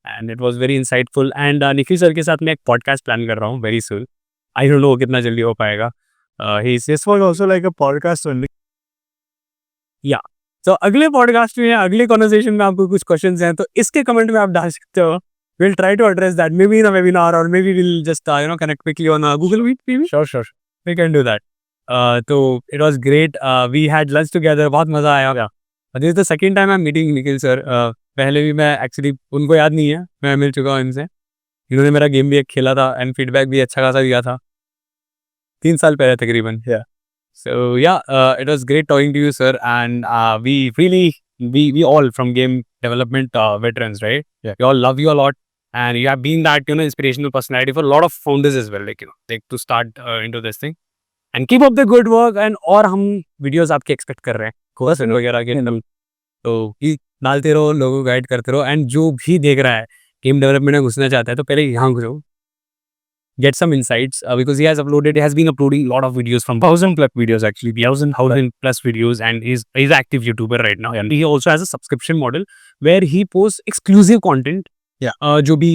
and it was very insightful. And Nikhil sir के साथ मैं एक podcast plan कर रहा हूँ very soon. I don't know कितना जल्दी हो पाएगा. This was also like a podcast only. तो अगले पॉडकास्ट में या अगले कॉन्वर्सेशन में आपको कुछ क्वेश्चंस हैं तो इसके कमेंट में आप डाल सकते हो. We'll try to address that maybe in a webinar or maybe we'll just connect quickly on Google Meet maybe. Sure. We can do that. So it was great. We had lunch together. बहुत मजा आया. This is the second time I'm meeting Nikhil sir. पहले भी मैं actually उनको याद नहीं है, मैं मिल चुका हूँ इनसे. इन्होंने मेरा गेम भी एक खेला था and feedback भी अच्छा खासा दिया था 3 साल पहले तकरीबन. Yeah. So it was great talking to you, sir. And we all from game development veterans, right? Yeah. We all love you a lot, and you have been that inspirational personality for a lot of founders as well. Like to start into this thing, and keep up the good work. And और हम videos आपके expect कर रहे हैं, course वगैरह के तो डालते रहो, लोगों को गाइड करते रहो. एंड जो भी देख रहा है गेम डेवलपमेंट में घुसना चाहता है तो पहले यहाँ घुसो. Get some insights because he has been uploading a lot of videos from 1,000 plus videos actually, 1,000 plus videos, and he's active YouTuber right now. And he also has a subscription model where he posts exclusive content. Yeah. जो भी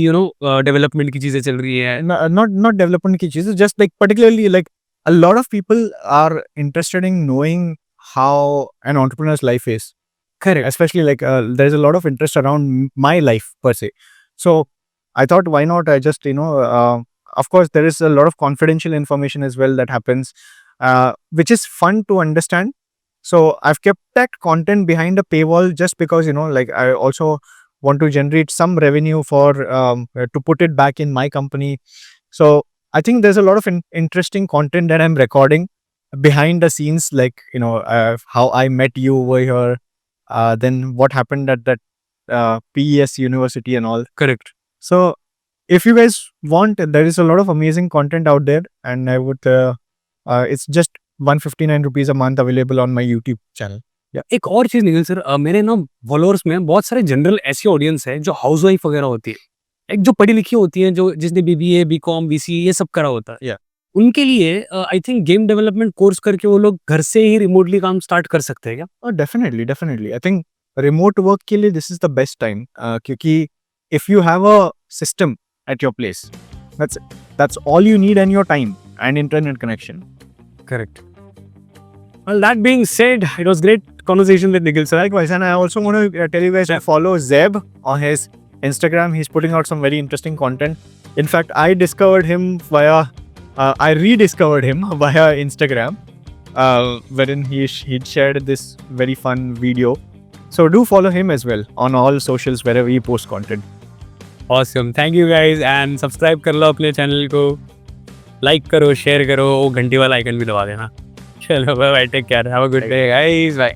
development की चीजें चल रही है. Not development की चीजें, just like particularly like a lot of people are interested in knowing how an entrepreneur's life is. Correct. Especially like there's a lot of interest around my life per se. So I thought, why not I just of course there is a lot of confidential information as well that happens, which is fun to understand. So I've kept that content behind a paywall just because like I also want to generate some revenue for to put it back in my company. So I think there's a lot of interesting content that I'm recording behind the scenes, like how I met you over here, then what happened at that PES University and all. Correct. So if you guys want, there is a lot of amazing content out there, and I would it's just 159 rupees a month available on my YouTube channel. एक और चीज Nikhil sir, मेरे followers में बहुत सारे general ऐसी audience है जो हाउस वाइफ वगैरह होती है, एक जो पढ़ी लिखी होती है, जो जिसने BBA BCom BCA ये सब करा होता है. उनके लिए I think game development course करके वो लोग घर से ही रिमोटली काम स्टार्ट कर सकते हैं क्या? Definitely. I think remote work के लिए this is the best time, क्योंकि if you have a system at your place, that's all you need, and your time and internet connection. Correct. Well, that being said, it was great conversation with Nikhil sir. Likewise, and I also want to tell you guys to follow Zeb on his Instagram. He's putting out some very interesting content. In fact, I rediscovered him via Instagram, wherein he'd shared this very fun video. So do follow him as well on all socials wherever he posts content. Awesome. Thank you guys, and subscribe कर लो अपने channel को, like करो, share करो, वो घंटी वाला icon भी दबा देना. चलो bye, take care, have a good day guys, bye.